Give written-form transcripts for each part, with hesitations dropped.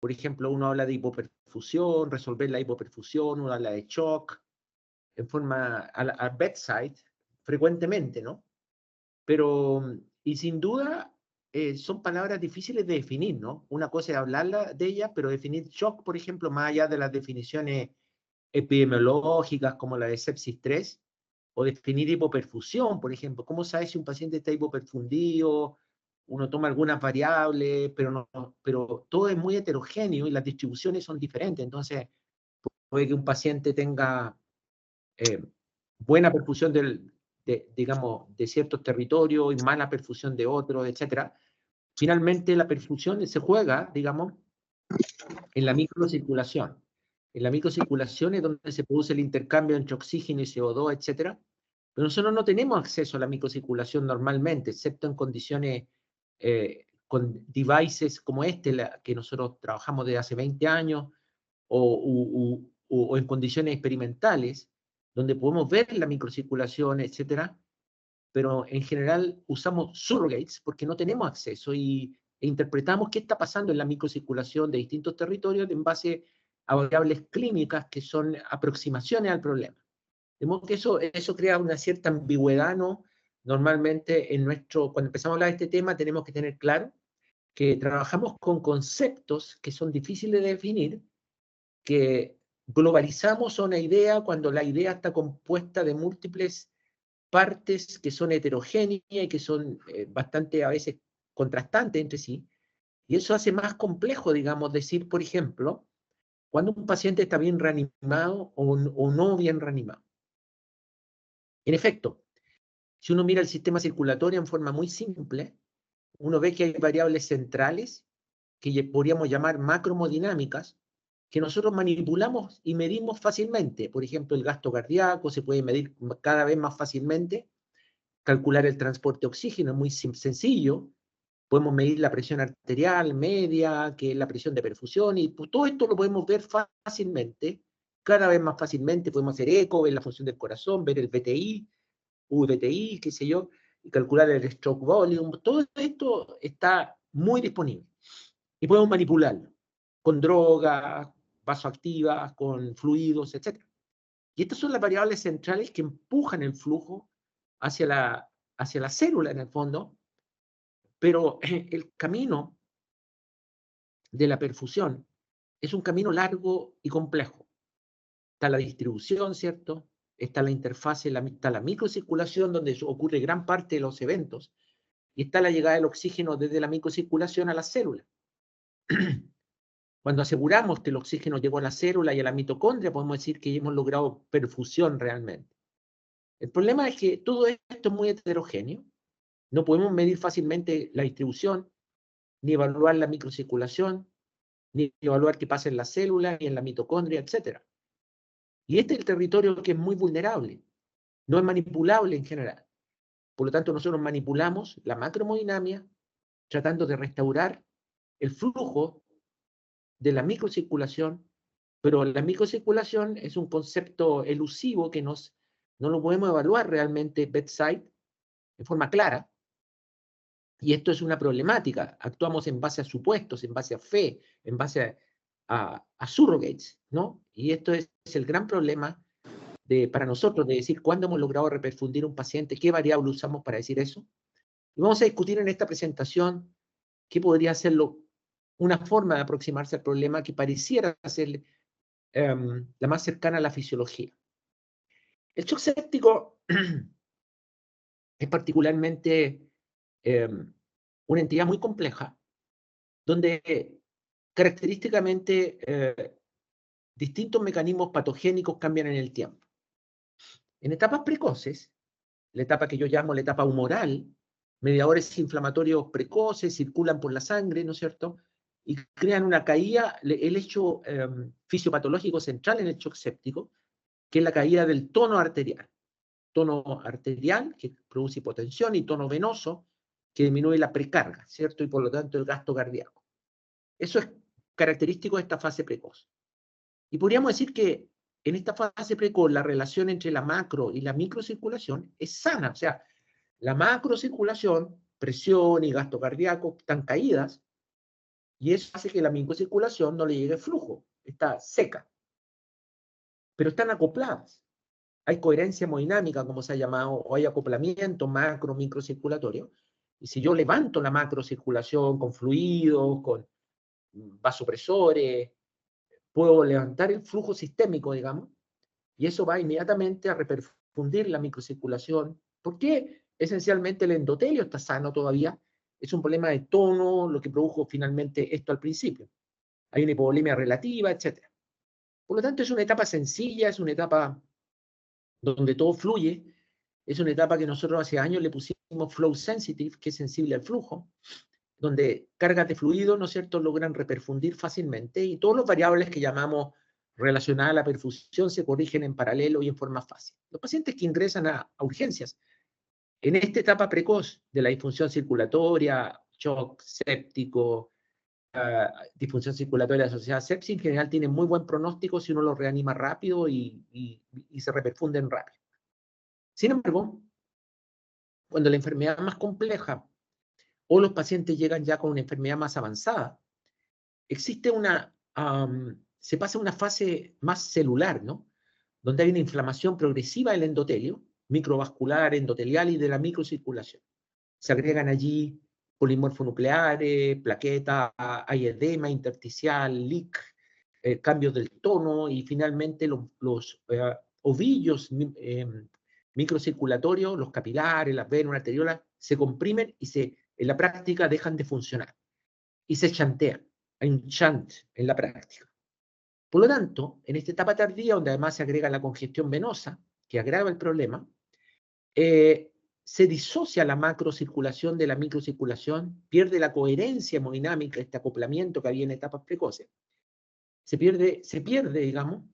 Por ejemplo, uno habla de hipoperfusión, resolver la hipoperfusión, uno habla de shock, en forma al bedside, frecuentemente, ¿no? Pero, y sin duda, son palabras difíciles de definir, ¿no? Una cosa es hablarla de ellas, pero definir shock, por ejemplo, más allá de las definiciones epidemiológicas como la de sepsis 3, o definir hipoperfusión, por ejemplo. ¿Cómo sabes si un paciente está hipoperfundido? Uno toma algunas variables, pero, no, pero todo es muy heterogéneo y las distribuciones son diferentes. Entonces, puede que un paciente tenga buena perfusión digamos, de ciertos territorios y mala perfusión de otros, etc. Finalmente, la perfusión se juega, digamos, en la microcirculación. En la microcirculación es donde se produce el intercambio entre oxígeno y CO2, etc. Pero nosotros no tenemos acceso a la microcirculación normalmente, excepto en condiciones con devices como este, que nosotros trabajamos desde hace 20 años, o en condiciones experimentales, donde podemos ver la microcirculación, etcétera, pero en general usamos surrogates porque no tenemos acceso e interpretamos qué está pasando en la microcirculación de distintos territorios en base a variables clínicas que son aproximaciones al problema. De modo que eso crea una cierta ambigüedad, ¿no? Normalmente cuando empezamos a hablar de este tema tenemos que tener claro que trabajamos con conceptos que son difíciles de definir, que globalizamos a una idea cuando la idea está compuesta de múltiples partes que son heterogéneas y que son bastante a veces contrastantes entre sí, y eso hace más complejo, digamos, decir, por ejemplo, cuando un paciente está bien reanimado o no bien reanimado. En efecto, si uno mira el sistema circulatorio en forma muy simple, uno ve que hay variables centrales que podríamos llamar macromodinámicas, que nosotros manipulamos y medimos fácilmente. Por ejemplo, el gasto cardíaco se puede medir cada vez más fácilmente. Calcular el transporte de oxígeno es muy sencillo. Podemos medir la presión arterial media, que es la presión de perfusión, y pues, todo esto lo podemos ver fácilmente, cada vez más fácilmente. Podemos hacer eco, ver la función del corazón, ver el VTI, VTI, qué sé yo, y calcular el stroke volume. Todo esto está muy disponible. Y podemos manipularlo con drogas, vasoactivas, con fluidos, etc. Y estas son las variables centrales que empujan el flujo hacia la célula, en el fondo, pero el camino de la perfusión es un camino largo y complejo. Está la distribución, ¿cierto? Está la interfase, está la microcirculación, donde ocurre gran parte de los eventos, y está la llegada del oxígeno desde la microcirculación a la célula. Cuando aseguramos que el oxígeno llegó a la célula y a la mitocondria, podemos decir que hemos logrado perfusión realmente. El problema es que todo esto es muy heterogéneo. No podemos medir fácilmente la distribución, ni evaluar la microcirculación, ni evaluar qué pasa en la célula, ni en la mitocondria, etc. Y este es el territorio que es muy vulnerable. No es manipulable en general. Por lo tanto, nosotros manipulamos la macromodinamia tratando de restaurar el flujo de la microcirculación, pero la microcirculación es un concepto elusivo que no lo podemos evaluar realmente bedside de forma clara, y esto es una problemática. Actuamos en base a supuestos, en base a fe, en base a surrogates, ¿no? Y esto es el gran problema para nosotros de decir cuándo hemos logrado reperfundir un paciente, qué variable usamos para decir eso. Y vamos a discutir en esta presentación qué podría ser una forma de aproximarse al problema que pareciera ser la más cercana a la fisiología. El shock séptico es particularmente una entidad muy compleja, donde característicamente distintos mecanismos patogénicos cambian en el tiempo. En etapas precoces, la etapa que yo llamo la etapa humoral, mediadores inflamatorios precoces circulan por la sangre, ¿no es cierto?, y crean una caída, el hecho fisiopatológico central en el shock séptico, que es la caída del tono arterial. Tono arterial, que produce hipotensión, y tono venoso, que disminuye la precarga, ¿cierto?, y por lo tanto el gasto cardíaco. Eso es característico de esta fase precoz. Y podríamos decir que en esta fase precoz la relación entre la macro y la microcirculación es sana. O sea, la macrocirculación, presión y gasto cardíaco están caídas, Y eso hace que la microcirculación no le llegue flujo, está seca, pero están acopladas. Hay coherencia hemodinámica, como se ha llamado, o hay acoplamiento macro-microcirculatorio. Y si yo levanto la macrocirculación con fluidos, con vasopresores, puedo levantar el flujo sistémico, digamos, y eso va inmediatamente a reperfundir la microcirculación. ¿Por qué? Esencialmente el endotelio está sano todavía. Es un problema de tono, lo que produjo finalmente esto al principio. Hay una hipovolemia relativa, etc. Por lo tanto, es una etapa sencilla, es una etapa donde todo fluye. Es una etapa que nosotros hace años le pusimos flow sensitive, que es sensible al flujo, donde cargas de fluido, ¿no es cierto?, logran reperfundir fácilmente y todos los variables que llamamos relacionadas a la perfusión se corrigen en paralelo y en forma fácil. Los pacientes que ingresan a urgencias en esta etapa precoz de la disfunción circulatoria, shock séptico, disfunción circulatoria asociada a sepsis, en general tienen muy buen pronóstico si uno los reanima rápido y se reperfunden rápido. Sin embargo, cuando la enfermedad es más compleja o los pacientes llegan ya con una enfermedad más avanzada, existe se pasa a una fase más celular, ¿no? Donde hay una inflamación progresiva del endotelio, microvascular, endotelial y de la microcirculación. Se agregan allí polimorfonucleares, plaquetas, hay edema intersticial, leak, cambios del tono y finalmente los ovillos microcirculatorios, los capilares, las venas arteriosas, se comprimen y en la práctica dejan de funcionar y se chantean. Hay un chant en la práctica. Por lo tanto, en esta etapa tardía, donde además se agrega la congestión venosa, que agrava el problema, se disocia la macrocirculación de la microcirculación, pierde la coherencia hemodinámica, este acoplamiento que había en etapas precoces, se pierde, digamos,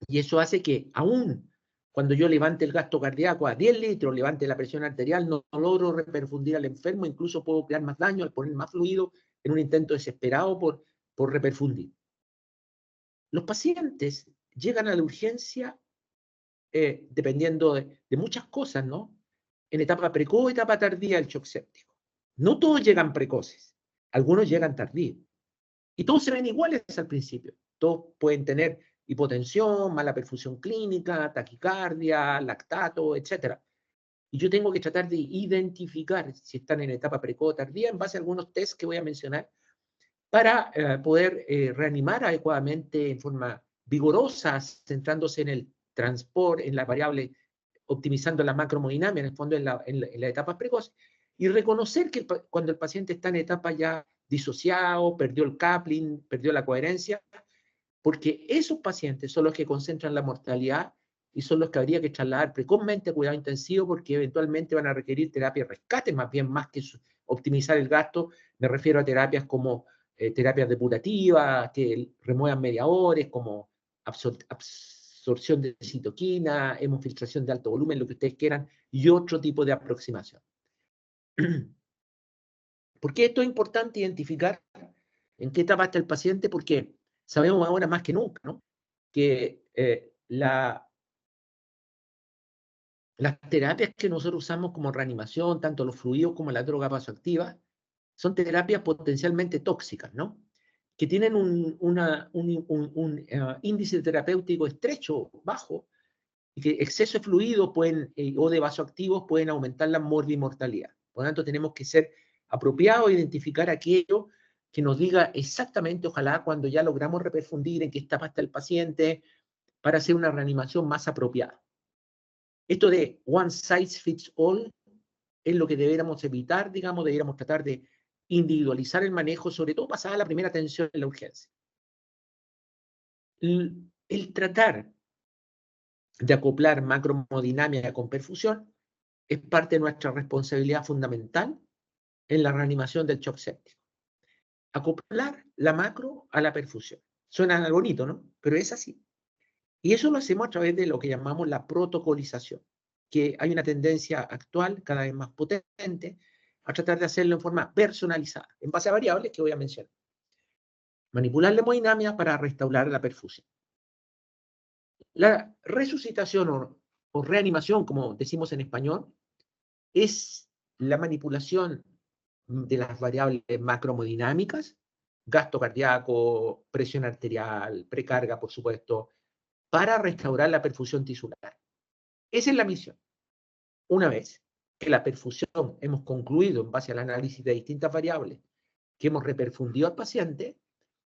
y eso hace que aún cuando yo levante el gasto cardíaco a 10 litros, levante la presión arterial, no logro reperfundir al enfermo, incluso puedo crear más daño al poner más fluido en un intento desesperado por reperfundir. Los pacientes llegan a la urgencia dependiendo de muchas cosas, ¿no? En etapa precoz, etapa tardía del shock séptico. No todos llegan precoces, algunos llegan tardíos. Y todos se ven iguales al principio. Todos pueden tener hipotensión, mala perfusión clínica, taquicardia, lactato, etc. Y yo tengo que tratar de identificar si están en etapa precoz o tardía en base a algunos tests que voy a mencionar para poder reanimar adecuadamente en forma vigorosa, centrándose en el transporte, en la variable, optimizando la macrohemodinámica, en el fondo en la etapa precoz, y reconocer que cuando el paciente está en etapa ya disociado, perdió el coupling, perdió la coherencia, porque esos pacientes son los que concentran la mortalidad y son los que habría que trasladar precozmente a cuidado intensivo porque eventualmente van a requerir terapia de rescate, más bien más que optimizar el gasto, me refiero a terapias como terapias depurativas, que remuevan mediadores, como absorción de citoquina, hemofiltración de alto volumen, lo que ustedes quieran, y otro tipo de aproximación. ¿Por qué esto es importante identificar en qué etapa está el paciente? Porque sabemos ahora más que nunca, ¿no?, que las terapias que nosotros usamos como reanimación, tanto los fluidos como la droga vasoactiva, son terapias potencialmente tóxicas, ¿no?, que tienen un índice terapéutico estrecho, bajo, y que exceso de fluido o de vasoactivos pueden aumentar la morbimortalidad. Por lo tanto, tenemos que ser apropiados e identificar aquello que nos diga exactamente, ojalá cuando ya logramos reperfundir en qué etapa está el paciente, para hacer una reanimación más apropiada. Esto de one size fits all es lo que deberíamos evitar, digamos, deberíamos tratar de individualizar el manejo, sobre todo pasada la primera atención en la urgencia. El tratar de acoplar macrohemodinámica con perfusión es parte de nuestra responsabilidad fundamental en la reanimación del shock séptico. Acoplar la macro a la perfusión. Suena bonito, ¿no? Pero es así. Y eso lo hacemos a través de lo que llamamos la protocolización, que hay una tendencia actual cada vez más potente a tratar de hacerlo en forma personalizada, en base a variables que voy a mencionar. Manipular la hemodinámica para restaurar la perfusión. La resucitación o reanimación, como decimos en español, es la manipulación de las variables macrohemodinámicas gasto cardíaco, presión arterial, precarga, por supuesto, para restaurar la perfusión tisular. Esa es la misión. Una vez que la perfusión hemos concluido en base al análisis de distintas variables que hemos reperfundido al paciente,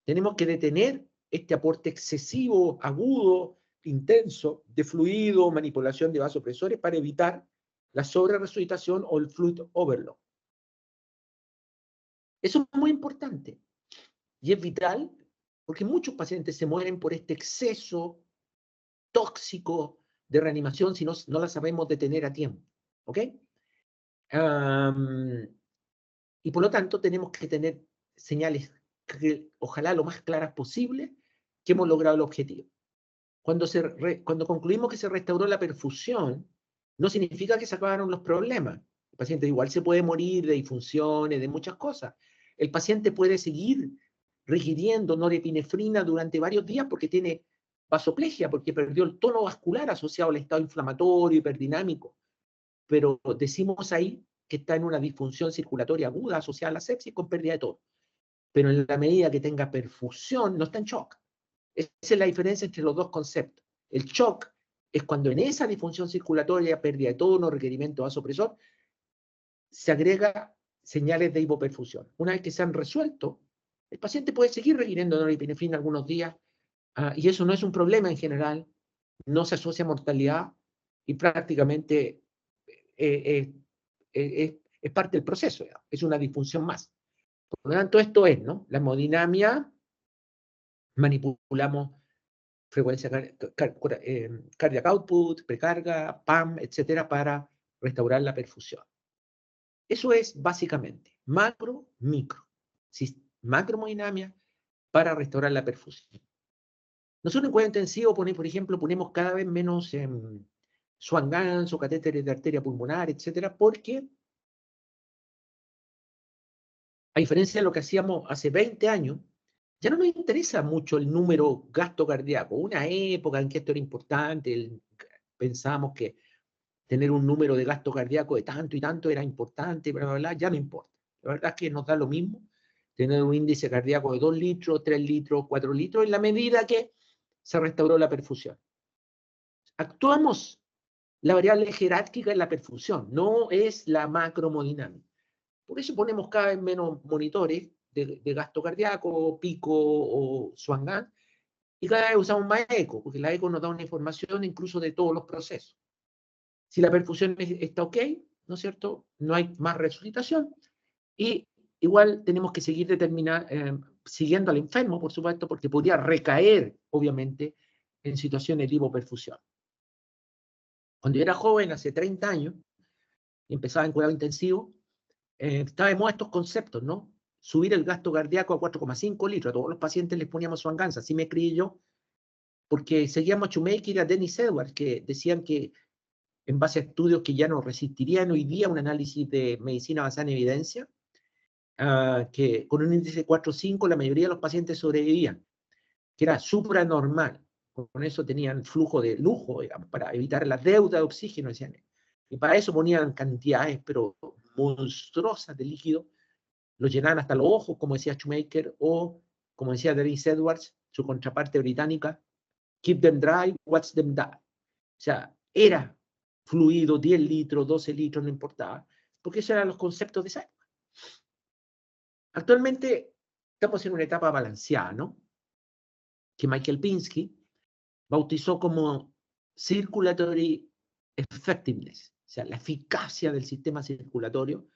tenemos que detener este aporte excesivo, agudo, intenso de fluido, manipulación de vasopresores para evitar la sobreresucitación o el fluid overload. Eso es muy importante y es vital porque muchos pacientes se mueren por este exceso tóxico de reanimación si no la sabemos detener a tiempo. ¿Ok? Y por lo tanto tenemos que tener señales que, ojalá lo más claras posible, que hemos logrado el objetivo. Cuando concluimos que se restauró la perfusión, no significa que se acabaron los problemas. El paciente igual se puede morir de disfunciones, de muchas cosas. El paciente puede seguir requiriendo norepinefrina durante varios días porque tiene vasoplegia, porque perdió el tono vascular asociado al estado inflamatorio, hiperdinámico. Pero decimos ahí que está en una disfunción circulatoria aguda asociada a la sepsis con pérdida de tono. Pero en la medida que tenga perfusión, no está en shock. Esa es la diferencia entre los dos conceptos. El shock es cuando en esa disfunción circulatoria, pérdida de tono, requerimiento de vasopresor, se agrega señales de hipoperfusión. Una vez que se han resuelto, el paciente puede seguir requiriendo norepinefrina algunos días, y eso no es un problema en general, no se asocia a mortalidad y prácticamente es parte del proceso, ¿no? Es una disfunción más. Por lo tanto, esto es, ¿no? La hemodinamia, manipulamos frecuencia cardiac output, precarga, PAM, etcétera, para restaurar la perfusión. Eso es básicamente macro, micro. Macrohemodinamia para restaurar la perfusión. Nosotros en cuidado intensivo, por ejemplo, ponemos cada vez menos Swan-Ganz o catéteres de arteria pulmonar, etcétera, porque a diferencia de lo que hacíamos hace 20 años, ya no nos interesa mucho el número gasto cardíaco. Una época en que esto era importante, pensábamos que tener un número de gasto cardíaco de tanto y tanto era importante, bla, bla, bla, ya no importa. La verdad es que nos da lo mismo tener un índice cardíaco de 2 litros, 3 litros, 4 litros, en la medida que se restauró la perfusión. Actuamos la variable jerárquica en la perfusión, no es la macrohemodinámica. Por eso ponemos cada vez menos monitores de gasto cardíaco, pico o Swan-Ganz, y cada vez usamos más eco, porque la eco nos da una información incluso de todos los procesos. Si la perfusión está ok, ¿no es cierto? No hay más resucitación, y igual tenemos que seguir siguiendo al enfermo, por supuesto, porque podría recaer, obviamente, en situaciones de hipoperfusión. Cuando yo era joven, hace 30 años, y empezaba en cuidado intensivo, estaba de moda estos conceptos, ¿no? Subir el gasto cardíaco a 4,5 litros. A todos los pacientes les poníamos Swan-Ganz, así me crié yo, porque seguíamos a Shoemaker y a Dennis Edwards, que decían que en base a estudios que ya no resistirían hoy día un análisis de medicina basada en evidencia, que con un índice de 4,5 la mayoría de los pacientes sobrevivían, que era supranormal. Con eso tenían flujo de lujo, digamos, para evitar la deuda de oxígeno, decían. Y para eso ponían cantidades, pero monstruosas de líquido, lo llenaban hasta los ojos, como decía Shoemaker, o como decía Dennis Edwards, su contraparte británica, keep them dry, watch them die. O sea, era fluido, 10 litros, 12 litros, no importaba, porque esos eran los conceptos de esa época. Actualmente estamos en una etapa balanceada, ¿no? Que Michael Pinsky bautizó como circulatory effectiveness, o sea, la eficacia del sistema circulatorio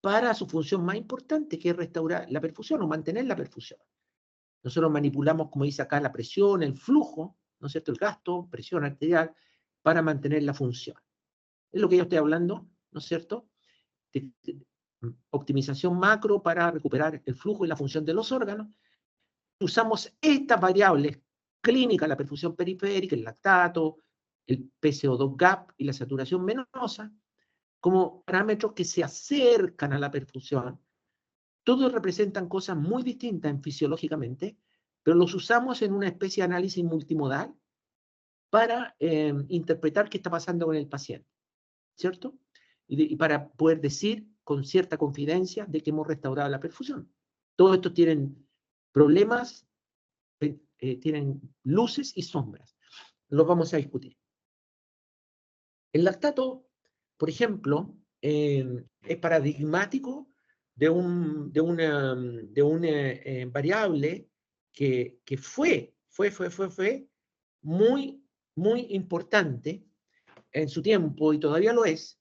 para su función más importante, que es restaurar la perfusión o mantener la perfusión. Nosotros manipulamos, como dice acá, la presión, el flujo, ¿no es cierto?, el gasto, presión arterial, para mantener la función. Es lo que yo estoy hablando, ¿no es cierto?, de optimización macro para recuperar el flujo y la función de los órganos. Usamos estas variables clínicas, la perfusión periférica, el lactato, el PCO2 gap y la saturación venosa, como parámetros que se acercan a la perfusión. Todos representan cosas muy distintas fisiológicamente, pero los usamos en una especie de análisis multimodal para interpretar qué está pasando con el paciente, ¿cierto? Y para poder decir con cierta confidencia de que hemos restaurado la perfusión. Todos estos tienen problemas, tienen luces y sombras. Los vamos a discutir. El lactato, por ejemplo, es paradigmático de una variable que fue muy, muy importante en su tiempo y todavía lo es,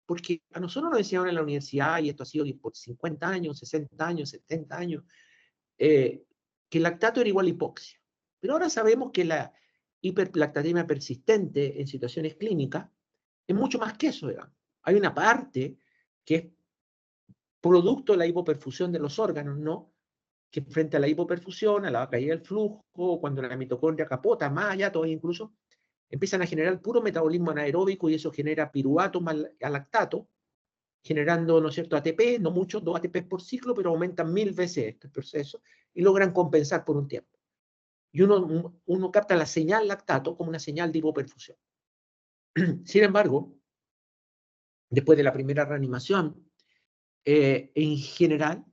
porque a nosotros nos enseñaron en la universidad, y esto ha sido por 50 años, 60 años, 70 años, que el lactato era igual a hipoxia. Pero ahora sabemos que la hiperlactatemia persistente en situaciones clínicas es mucho más que eso, digamos. Hay una parte que es producto de la hipoperfusión de los órganos, ¿no? Que frente a la hipoperfusión, a la caída del flujo, cuando la mitocondria capota, más allá todavía incluso, empiezan a generar puro metabolismo anaeróbico y eso genera piruvato más lactato, generando, ¿no es cierto?, ATP, no muchos, 2 ATP por ciclo, pero aumentan 1000 veces este proceso y logran compensar por un tiempo. Y uno capta la señal lactato como una señal de hipoperfusión. Sin embargo, después de la primera reanimación, en general,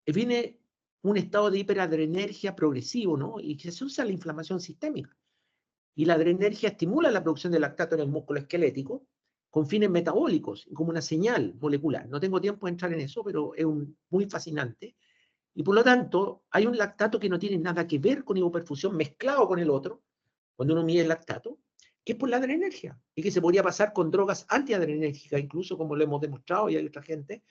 viene un estado de hiperadrenergia progresivo, ¿no? Y que se usa la inflamación sistémica. Y la adrenergia estimula la producción de lactato en el músculo esquelético con fines metabólicos, como una señal molecular. No tengo tiempo de entrar en eso, pero es muy fascinante. Y por lo tanto, hay un lactato que no tiene nada que ver con hipoperfusión mezclado con el otro, cuando uno mide el lactato, que es por la adrenergia, y que se podría pasar con drogas antiadrenérgicas, incluso como lo hemos demostrado y hay otra gente,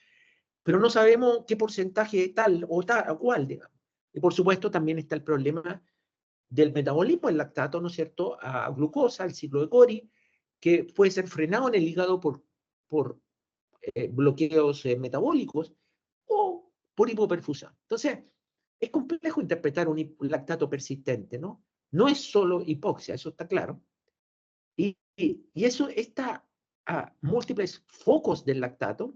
pero no sabemos qué porcentaje tal o cual, digamos. Y por supuesto también está el problema del metabolismo del lactato, ¿no es cierto?, a glucosa, el ciclo de Cori, que puede ser frenado en el hígado por bloqueos metabólicos o por hipoperfusión. Entonces, es complejo interpretar un lactato persistente, ¿no? No es solo hipoxia, eso está claro. Y eso está a múltiples focos del lactato,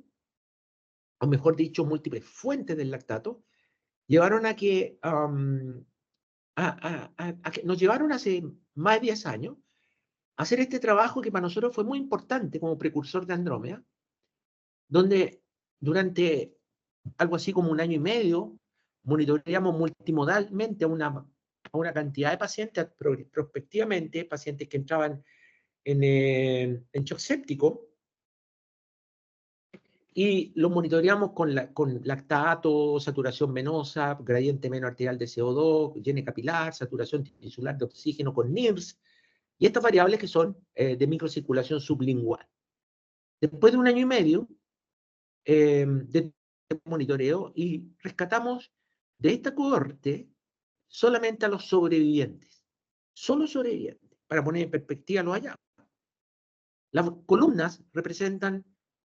o mejor dicho, múltiples fuentes del lactato, llevaron a que, a que nos llevaron hace más de 10 años a hacer este trabajo que para nosotros fue muy importante como precursor de Andrómeda, donde durante algo así como un año y medio monitoreamos multimodalmente a una cantidad de pacientes, prospectivamente, pacientes que entraban en shock séptico, y los monitoreamos con lactato, saturación venosa, gradiente menos arterial de CO2, llene capilar, saturación tisular de oxígeno con NIRS, y estas variables que son de microcirculación sublingual. Después de un año y medio de monitoreo, y rescatamos de esta cohorte solamente a los sobrevivientes, solo sobrevivientes, para poner en perspectiva los hallazgos. Las columnas representan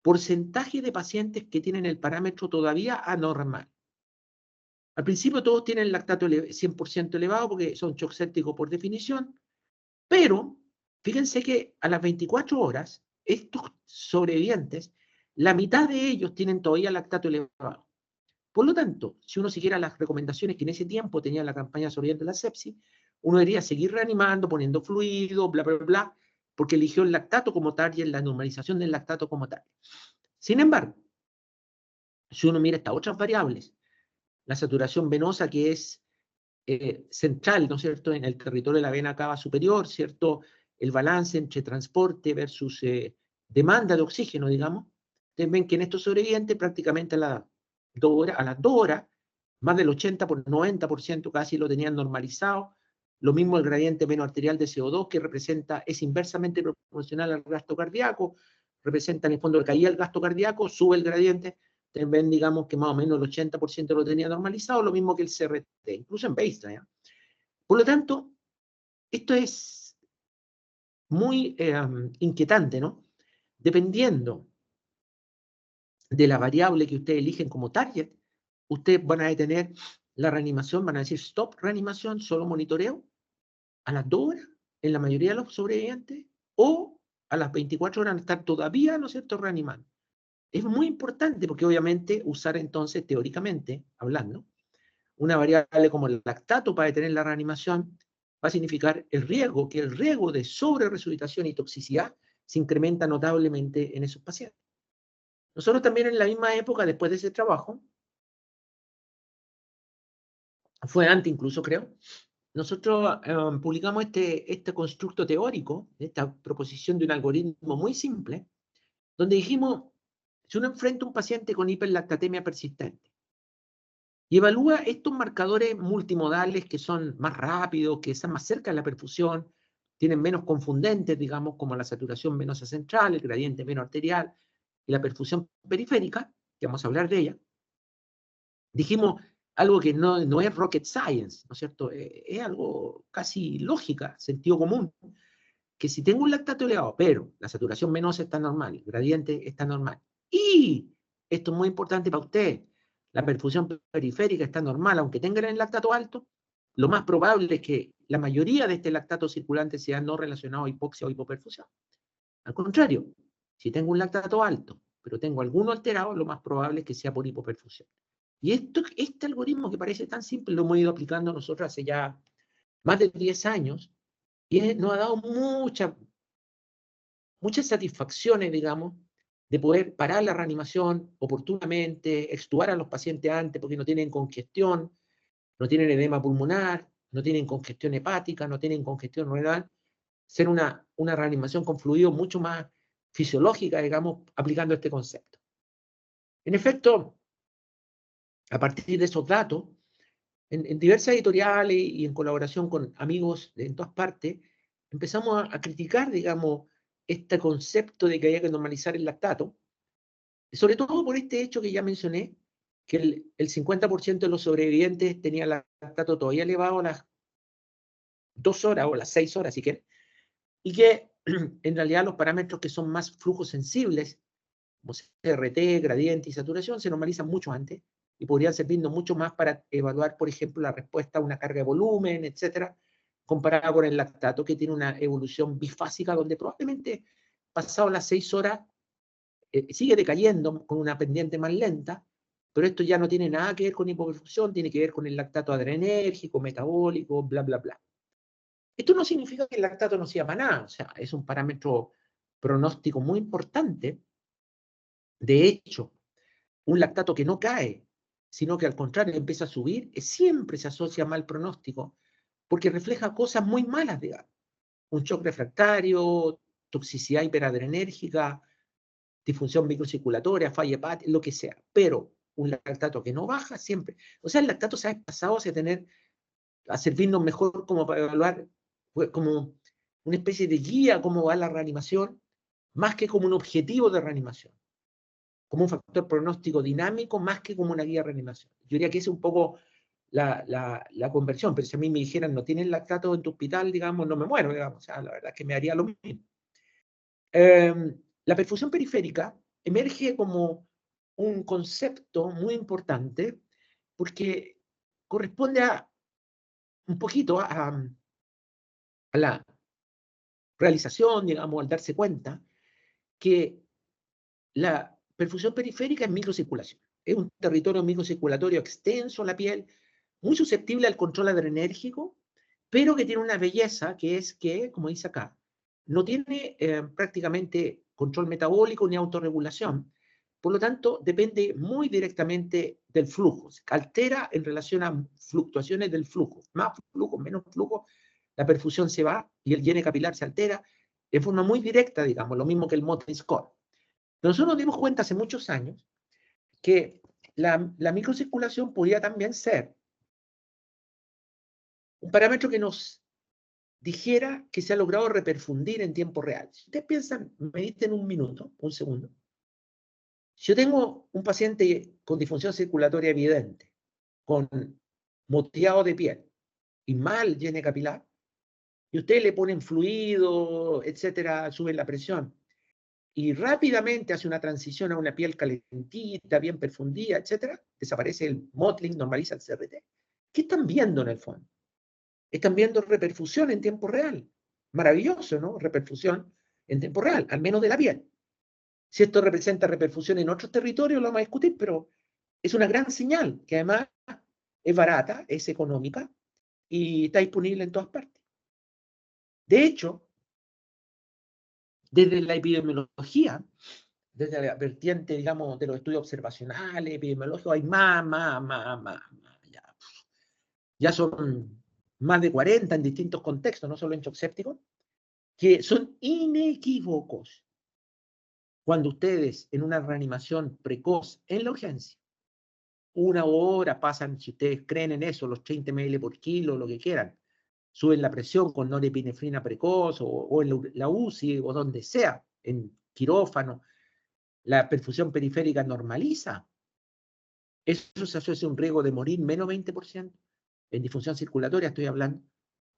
porcentaje de pacientes que tienen el parámetro todavía anormal. Al principio todos tienen lactato 100% elevado porque son shock sépticos por definición, pero fíjense que a las 24 horas, estos sobrevivientes, la mitad de ellos tienen todavía lactato elevado. Por lo tanto, si uno siguiera las recomendaciones que en ese tiempo tenía la campaña sobreviviente de la sepsis, uno debería seguir reanimando, poniendo fluido, bla, bla, bla, porque eligió el lactato como tal y la normalización del lactato como tal. Sin embargo, si uno mira estas otras variables, la saturación venosa que es central, ¿no es cierto?, en el territorio de la vena cava superior, ¿cierto?, el balance entre transporte versus demanda de oxígeno, digamos. Ustedes ven que en estos sobrevivientes prácticamente a las 2 horas, más del 80 por 90% casi lo tenían normalizado. Lo mismo el gradiente menos arterial de CO2, que es inversamente proporcional al gasto cardíaco, representa en el fondo que caía el gasto cardíaco, sube el gradiente. Ustedes ven, digamos, que más o menos el 80% lo tenía normalizado, lo mismo que el CRT, incluso en baseline, ¿eh? Por lo tanto, esto es muy inquietante, ¿no? Dependiendo de la variable que ustedes eligen como target, ustedes van a detener la reanimación, van a decir stop reanimación, solo monitoreo, a las 2 horas, en la mayoría de los sobrevivientes, o a las 24 horas estar todavía, ¿no es cierto?, reanimando. Es muy importante porque obviamente usar entonces, teóricamente, hablando, una variable como el lactato para detener la reanimación va a significar el riesgo de sobreresucitación y toxicidad se incrementa notablemente en esos pacientes. Nosotros también en la misma época, después de ese trabajo, fue antes incluso creo, nosotros publicamos este constructo teórico, esta proposición de un algoritmo muy simple, donde dijimos, si uno enfrenta a un paciente con hiperlactatemia persistente y evalúa estos marcadores multimodales que son más rápidos, que están más cerca de la perfusión, tienen menos confundentes, digamos, como la saturación venosa central, el gradiente veno arterial y la perfusión periférica, que vamos a hablar de ella, dijimos algo que no es rocket science, ¿no es cierto? Es algo casi lógica, sentido común, que si tengo un lactato elevado, pero la saturación venosa está normal, el gradiente está normal, y esto es muy importante para usted, la perfusión periférica está normal, aunque tenga el lactato alto, lo más probable es que la mayoría de este lactato circulante sea no relacionado a hipoxia o hipoperfusión. Al contrario, si tengo un lactato alto, pero tengo alguno alterado, lo más probable es que sea por hipoperfusión. Y este algoritmo que parece tan simple lo hemos ido aplicando nosotros hace ya más de 10 años y nos ha dado muchas satisfacciones, digamos, de poder parar la reanimación oportunamente, extubar a los pacientes antes porque no tienen congestión, no tienen edema pulmonar, no tienen congestión hepática, no tienen congestión renal, ser una reanimación con fluido mucho más fisiológica, digamos, aplicando este concepto. En efecto, a partir de esos datos, en diversas editoriales y en colaboración con amigos en todas partes, empezamos a criticar, digamos, este concepto de que había que normalizar el lactato, sobre todo por este hecho que ya mencioné, que el 50% de los sobrevivientes tenía lactato todavía elevado a las 2 horas o las 6 horas, si quieren, y que en realidad los parámetros que son más flujos sensibles, como CRT, gradiente y saturación, se normalizan mucho antes y podrían servirnos mucho más para evaluar, por ejemplo, la respuesta a una carga de volumen, etcétera, comparada con el lactato, que tiene una evolución bifásica, donde probablemente pasado las 6 horas sigue decayendo con una pendiente más lenta, pero esto ya no tiene nada que ver con hipoperfusión, tiene que ver con el lactato adrenérgico, metabólico, bla, bla, bla. Esto no significa que el lactato no sirva para nada, o sea, es un parámetro pronóstico muy importante. De hecho, un lactato que no cae, sino que al contrario empieza a subir, siempre se asocia a mal pronóstico, porque refleja cosas muy malas, digamos. Un shock refractario, toxicidad hiperadrenérgica, disfunción microcirculatoria, falla hepática, lo que sea. Pero un lactato que no baja siempre. O sea, el lactato se ha pasado a servirnos mejor como para evaluar, como una especie de guía cómo va la reanimación, más que como un objetivo de reanimación, como un factor pronóstico dinámico, más que como una guía de reanimación. Yo diría que esa es un poco la conversión, pero si a mí me dijeran no tienes lactato en tu hospital, digamos, no me muero, digamos, o sea, la verdad es que me haría lo mismo. La perfusión periférica emerge como un concepto muy importante porque corresponde un poquito a la realización, digamos, al darse cuenta que la perfusión periférica es microcirculación. Es un territorio microcirculatorio extenso en la piel, muy susceptible al control adrenérgico, pero que tiene una belleza que es que, como dice acá, no tiene prácticamente control metabólico ni autorregulación. Por lo tanto, depende muy directamente del flujo. Se altera en relación a fluctuaciones del flujo. Más flujo, menos flujo, la perfusión se va y el llene capilar se altera de forma muy directa, digamos, lo mismo que el Motley Score. Nosotros nos dimos cuenta hace muchos años que la microcirculación podía también ser un parámetro que nos dijera que se ha logrado reperfundir en tiempo real. Si ustedes piensan, mediten un minuto, un segundo. Si yo tengo un paciente con disfunción circulatoria evidente, con moteado de piel y mal llene capilar, y ustedes le ponen fluido, etcétera, suben la presión, y rápidamente hace una transición a una piel calentita, bien perfundida, etcétera, desaparece el mottling, normaliza el CRT. ¿Qué están viendo en el fondo? Están viendo reperfusión en tiempo real. Maravilloso, ¿no? Reperfusión en tiempo real, al menos de la piel. Si esto representa reperfusión en otros territorios, lo vamos a discutir, pero es una gran señal, que además es barata, es económica y está disponible en todas partes. De hecho, desde la epidemiología, desde la vertiente, digamos, de los estudios observacionales, epidemiológicos, hay más, ya. ya son más de 40 en distintos contextos, no solo en shock séptico, que son inequívocos. Cuando ustedes en una reanimación precoz en la urgencia, 1 hora pasan, si ustedes creen en eso, los 30 ml por kilo, lo que quieran, suben la presión con norepinefrina precoz o en la UCI o donde sea, en quirófano, la perfusión periférica normaliza. Eso se asocia a un riesgo de morir menos 20%, en disfunción circulatoria estoy hablando,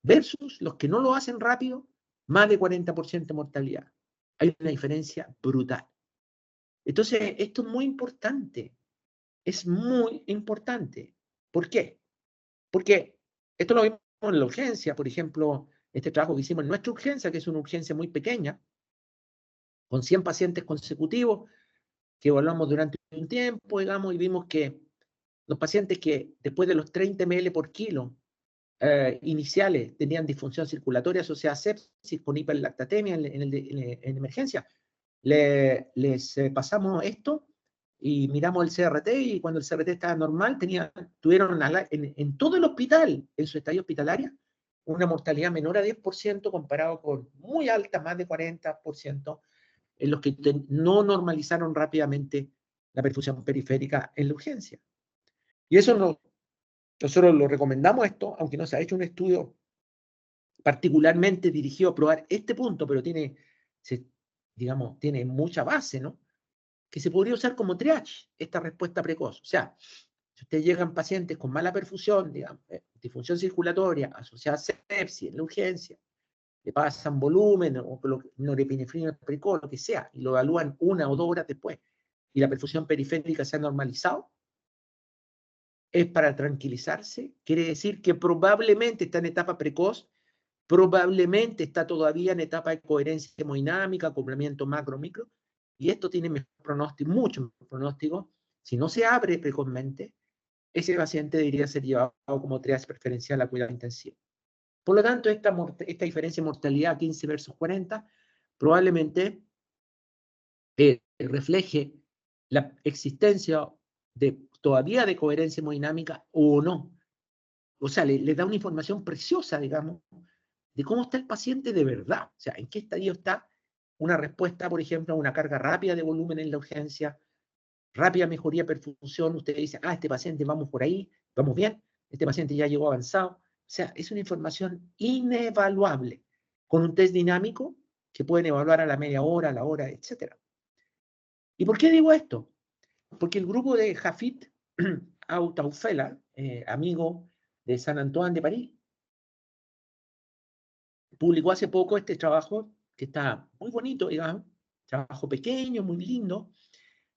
versus los que no lo hacen rápido, más de 40% de mortalidad. Hay una diferencia brutal. Entonces, esto es muy importante. Es muy importante. ¿Por qué? Porque esto lo vimos en la urgencia, por ejemplo, este trabajo que hicimos en nuestra urgencia, que es una urgencia muy pequeña, con 100 pacientes consecutivos, que evaluamos durante un tiempo, digamos, y vimos que los pacientes que después de los 30 ml por kilo iniciales tenían disfunción circulatoria asociada a sepsis con hiperlactatemia en emergencia, les pasamos esto y miramos el CRT y cuando el CRT estaba normal tuvieron en todo el hospital, en su estadio hospitalaria, una mortalidad menor a 10% comparado con muy alta, más de 40%, en los que no normalizaron rápidamente la perfusión periférica en la urgencia. Y eso nosotros lo recomendamos esto, aunque no se ha hecho un estudio particularmente dirigido a probar este punto, pero digamos, tiene mucha base, ¿no? Que se podría usar como triage, esta respuesta precoz. O sea, si ustedes llegan pacientes con mala perfusión, digamos, disfunción circulatoria asociada a sepsis en la urgencia, le pasan volumen o norepinefrina precoz, lo que sea, y lo evalúan 1 o 2 horas después, y la perfusión periférica se ha normalizado, es para tranquilizarse, quiere decir que probablemente está en etapa precoz, probablemente está todavía en etapa de coherencia hemodinámica, acoplamiento macro-micro, y esto tiene mejor pronóstico, mucho mejor pronóstico. Si no se abre precozmente, ese paciente debería ser llevado como triage preferencial a cuidado intensivo. Por lo tanto, esta diferencia de mortalidad 15 versus 40 probablemente refleje la existencia todavía de coherencia hemodinámica o no. O sea, le da una información preciosa, digamos, de cómo está el paciente de verdad. O sea, en qué estadio está una respuesta, por ejemplo, a una carga rápida de volumen en la urgencia, rápida mejoría de perfusión. Usted dice, este paciente vamos por ahí, vamos bien, este paciente ya llegó avanzado. O sea, es una información inevaluable, con un test dinámico que pueden evaluar a la media hora, a la hora, etc. ¿Y por qué digo esto? Porque el grupo de Jafit Autaufela, amigo de San Antoine de París, publicó hace poco este trabajo que está muy bonito, digamos, trabajo pequeño, muy lindo,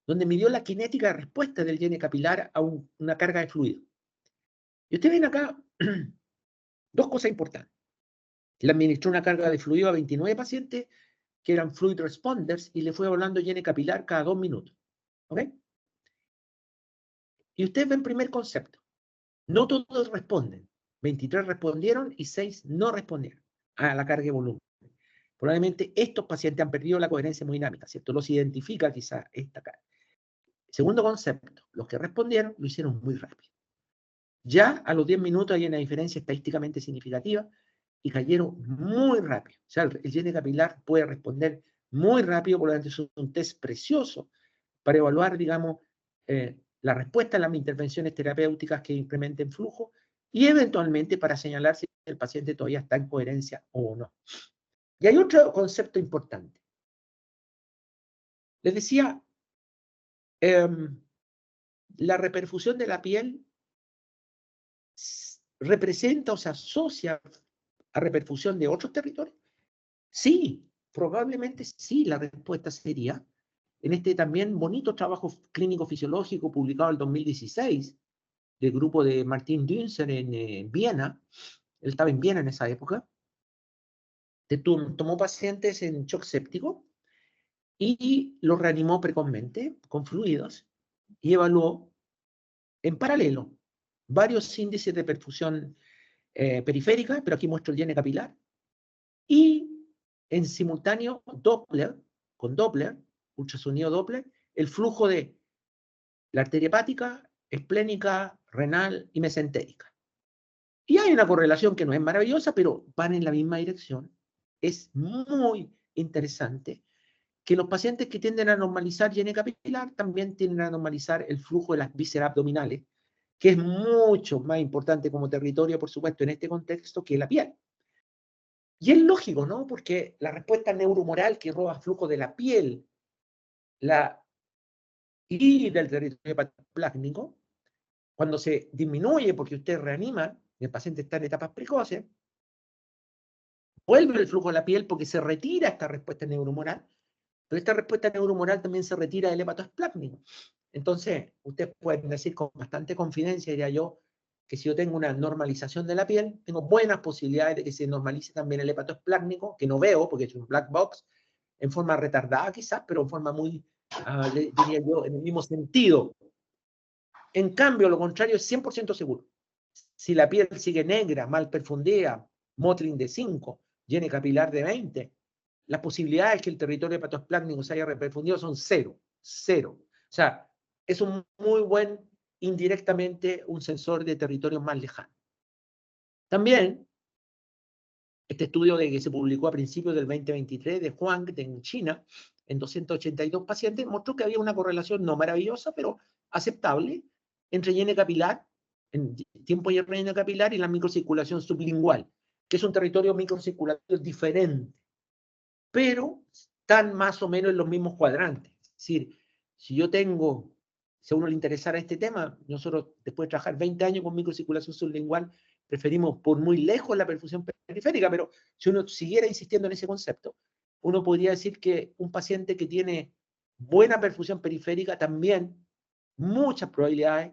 donde midió la cinética de respuesta del llene capilar a una carga de fluido. Y ustedes ven acá dos cosas importantes. Le administró una carga de fluido a 29 pacientes que eran fluid responders y le fue evaluando llene capilar cada 2 minutos. ¿Ok? Y ustedes ven primer concepto. No todos responden. 23 respondieron y 6 no respondieron a la carga de volumen. Probablemente estos pacientes han perdido la coherencia hemodinámica, ¿cierto? Los identifica quizá esta carga. Segundo concepto, los que respondieron lo hicieron muy rápido. Ya a los 10 minutos hay una diferencia estadísticamente significativa y cayeron muy rápido. O sea, el llene capilar puede responder muy rápido, por lo tanto es un test precioso para evaluar, digamos, la respuesta a las intervenciones terapéuticas que incrementen flujo y eventualmente para señalar si el paciente todavía está en coherencia o no. Y hay otro concepto importante. Les decía, la reperfusión de la piel representa o se asocia a reperfusión de otros territorios. Sí, probablemente sí, la respuesta sería en este también bonito trabajo clínico fisiológico publicado en el 2016 del grupo de Martin Dünzer en Viena. Él estaba en Viena en esa época. Tomó pacientes en shock séptico y los reanimó precozmente con fluidos y evaluó en paralelo varios índices de perfusión periférica, pero aquí muestro el llene capilar, y en simultáneo Doppler, con Doppler, ultrasonido Doppler, el flujo de la arteria hepática, esplénica, renal y mesentérica. Y hay una correlación que no es maravillosa, pero van en la misma dirección. Es muy interesante que los pacientes que tienden a normalizar higiene capilar también tienden a normalizar el flujo de las vísceras abdominales, que es mucho más importante como territorio, por supuesto, en este contexto que la piel. Y es lógico, ¿no? Porque la respuesta neurohumoral que roba flujo de la piel y del territorio hepatoplásmico, cuando se disminuye porque usted reanima, y el paciente está en etapas precoces, vuelve el flujo de la piel porque se retira esta respuesta neurohumoral, pero esta respuesta neurohumoral también se retira del hepatoplásmico. Entonces, ustedes pueden decir con bastante confidencia, diría yo, que si yo tengo una normalización de la piel, tengo buenas posibilidades de que se normalice también el hepatoplásmico, que no veo porque es un black box, en forma retardada quizás, pero en forma muy, diría yo, en el mismo sentido. En cambio, lo contrario es 100% seguro. Si la piel sigue negra, mal perfundida, Motrin de 5, higiene capilar de 20, las posibilidades que el territorio hepatoplásmico se haya reperfundido son cero. O sea, es un muy buen, indirectamente, un sensor de territorios más lejanos. También, este estudio que se publicó a principios del 2023 de Huang en China, en 282 pacientes, mostró que había una correlación no maravillosa, pero aceptable, entre higiene capilar, en tiempo de higiene capilar y la microcirculación sublingual, que es un territorio microcirculatorio diferente, pero están más o menos en los mismos cuadrantes. Es decir, si a uno le interesara este tema, nosotros después de trabajar 20 años con microcirculación sublingual, preferimos por muy lejos la perfusión periférica, pero si uno siguiera insistiendo en ese concepto, uno podría decir que un paciente que tiene buena perfusión periférica también, muchas probabilidades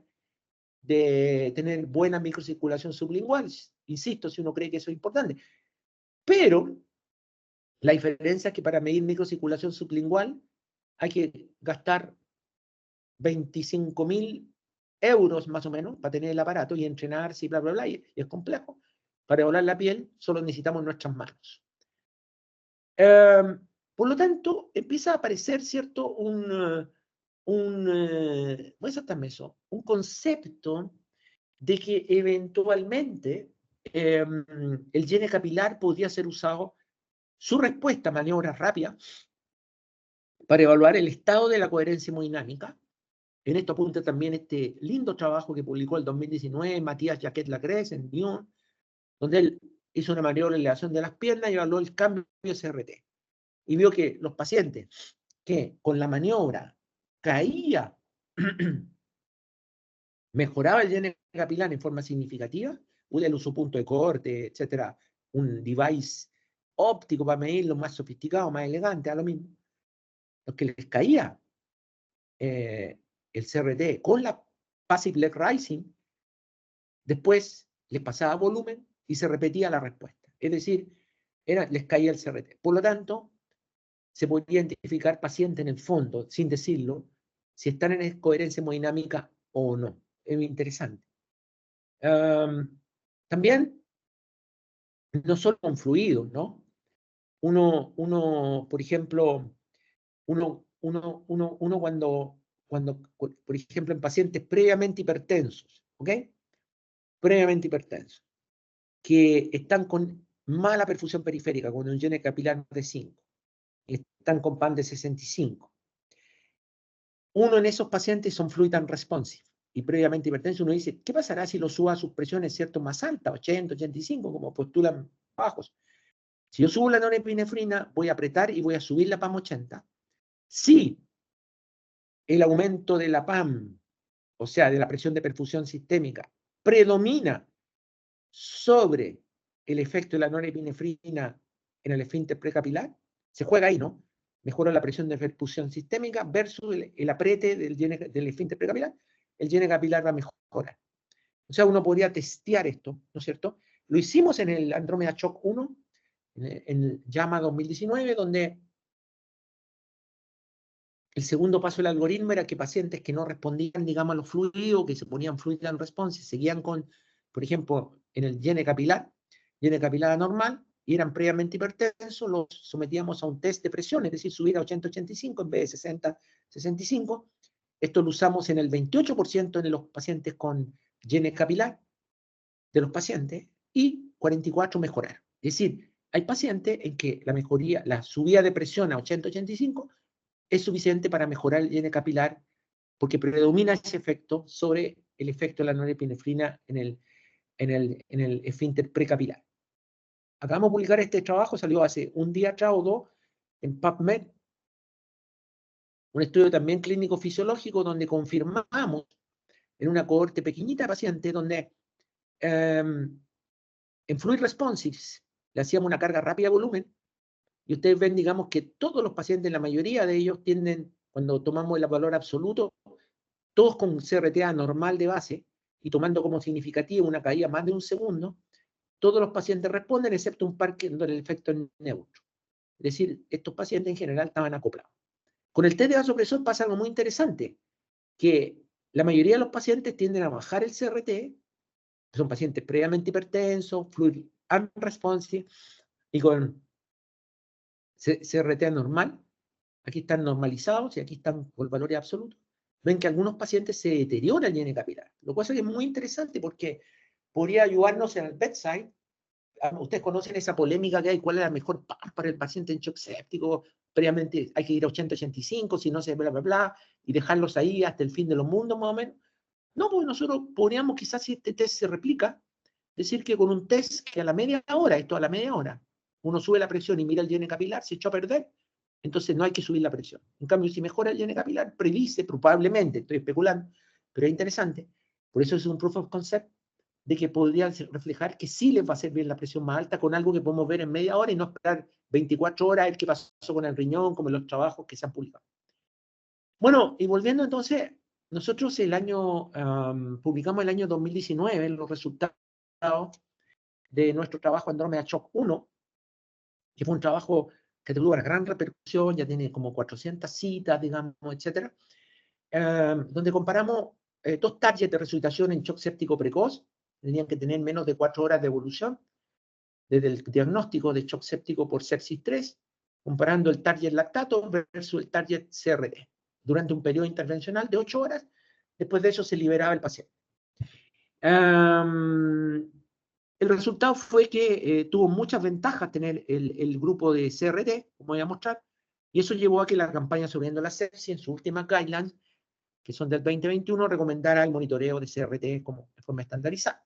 de tener buena microcirculación sublingual, insisto, si uno cree que eso es importante. Pero la diferencia es que para medir microcirculación sublingual hay que gastar 25.000 euros más o menos para tener el aparato y entrenarse y bla, bla, bla, y es complejo. Para evaluar la piel solo necesitamos nuestras manos. Por lo tanto, empieza a aparecer, ¿cierto? Un concepto de que eventualmente el higiene capilar podría ser usado, su respuesta a maniobras rápidas, para evaluar el estado de la coherencia hemodinámica. En esto apunta también este lindo trabajo que publicó el 2019 Matías Jaquet-Lacresse en Lyon, donde él hizo una maniobra de elevación de las piernas y evaluó el cambio de CRT. Y vio que los pacientes que con la maniobra caía, mejoraba el higiene capilar en forma significativa, él usó punto de corte, etcétera, un device óptico para medirlo, más sofisticado, más elegante, a lo mismo. Los que les caía el CRT con la Passive Leg Rising, después les pasaba volumen y se repetía la respuesta. Es decir, les caía el CRT. Por lo tanto, se podía identificar pacientes en el fondo, sin decirlo, si están en coherencia hemodinámica o no. Es interesante. También, no solo con fluidos, ¿no? Por ejemplo, cuando, por ejemplo, en pacientes previamente hipertensos, ¿ok? Previamente hipertensos, que están con mala perfusión periférica, con un higiene capilar de 5, y están con PAN de 65. Uno en esos pacientes son fluid unresponsive, y previamente hipertenso, uno dice, ¿qué pasará si lo suba a sus presiones, cierto, más altas, 80, 85, como postulan bajos? Si yo subo la norepinefrina, voy a apretar y voy a subir la PAM 80. Si el aumento de la PAM, o sea, de la presión de perfusión sistémica, predomina sobre el efecto de la norepinefrina en el esfínter precapilar, se juega ahí, ¿no? Mejora la presión de perfusión sistémica versus el aprete del esfínter precapilar, el higiene capilar va a mejorar. O sea, uno podría testear esto, ¿no es cierto? Lo hicimos en el Andrómeda Shock 1, en el JAMA 2019, donde el segundo paso del algoritmo era que pacientes que no respondían, digamos, a los fluidos, que se ponían fluid unresponsive, seguían con, por ejemplo, en el higiene capilar anormal, y eran previamente hipertensos, los sometíamos a un test de presión, es decir, subir a 80-85 en vez de 60-65. Esto lo usamos en el 28% de los pacientes con higiene capilar, de los pacientes y 44 mejoraron. Es decir, hay pacientes en que la mejoría, la subida de presión a 80-85 es suficiente para mejorar el IN capilar porque predomina ese efecto sobre el efecto de la norepinefrina en el esfínter precapilar. Acabamos de publicar este trabajo, salió hace un día atrás o dos en PubMed, un estudio también clínico fisiológico donde confirmamos en una cohorte pequeñita de pacientes donde en fluid responsives le hacíamos una carga rápida de volumen y ustedes ven, digamos, que todos los pacientes, la mayoría de ellos tienden, cuando tomamos el valor absoluto, todos con CRT anormal de base y tomando como significativo una caída más de un segundo, todos los pacientes responden excepto un par que en el efecto neutro. Es decir, estos pacientes en general estaban acoplados. Con el test de vasopresor pasa algo muy interesante, que la mayoría de los pacientes tienden a bajar el CRT, son pacientes previamente hipertensos, fluid unresponsive, y con CRT normal, aquí están normalizados y aquí están por valores absolutos. Ven que algunos pacientes se deteriora el IN capilar, lo cual es muy interesante porque podría ayudarnos en el bedside. Ustedes conocen esa polémica que hay, cuál es la mejor PAM para el paciente en shock séptico, previamente hay que ir a 80-85, si no se bla, bla, bla, y dejarlos ahí hasta el fin de los mundos más o menos. No, pues nosotros podríamos quizás si este test se replica, decir que con un test que a la media hora, esto a la media hora, uno sube la presión y mira el IN capilar, se echó a perder, entonces no hay que subir la presión. En cambio, si mejora el IN capilar, predice, probablemente, estoy especulando, pero es interesante, por eso es un proof of concept, de que podría reflejar que sí les va a hacer bien la presión más alta con algo que podemos ver en media hora y no esperar 24 horas a ver qué pasó con el riñón, como en los trabajos que se han publicado. Bueno, y volviendo entonces, nosotros publicamos el año 2019 los resultados de nuestro trabajo Andrómeda Shock 1, que fue un trabajo que tuvo una gran repercusión, ya tiene como 400 citas, digamos, etcétera, donde comparamos dos targets de resucitación en shock séptico precoz, tenían que tener menos de 4 horas de evolución, desde el diagnóstico de shock séptico por sepsis 3, comparando el target lactato versus el target CRT, durante un periodo intervencional de 8 horas, después de eso se liberaba el paciente. El resultado fue que tuvo muchas ventajas tener el grupo de CRT, como voy a mostrar, y eso llevó a que la campaña Sobreviviendo la Sepsis, en sus últimas guidelines, que son del 2021, recomendara el monitoreo de CRT como de forma estandarizada.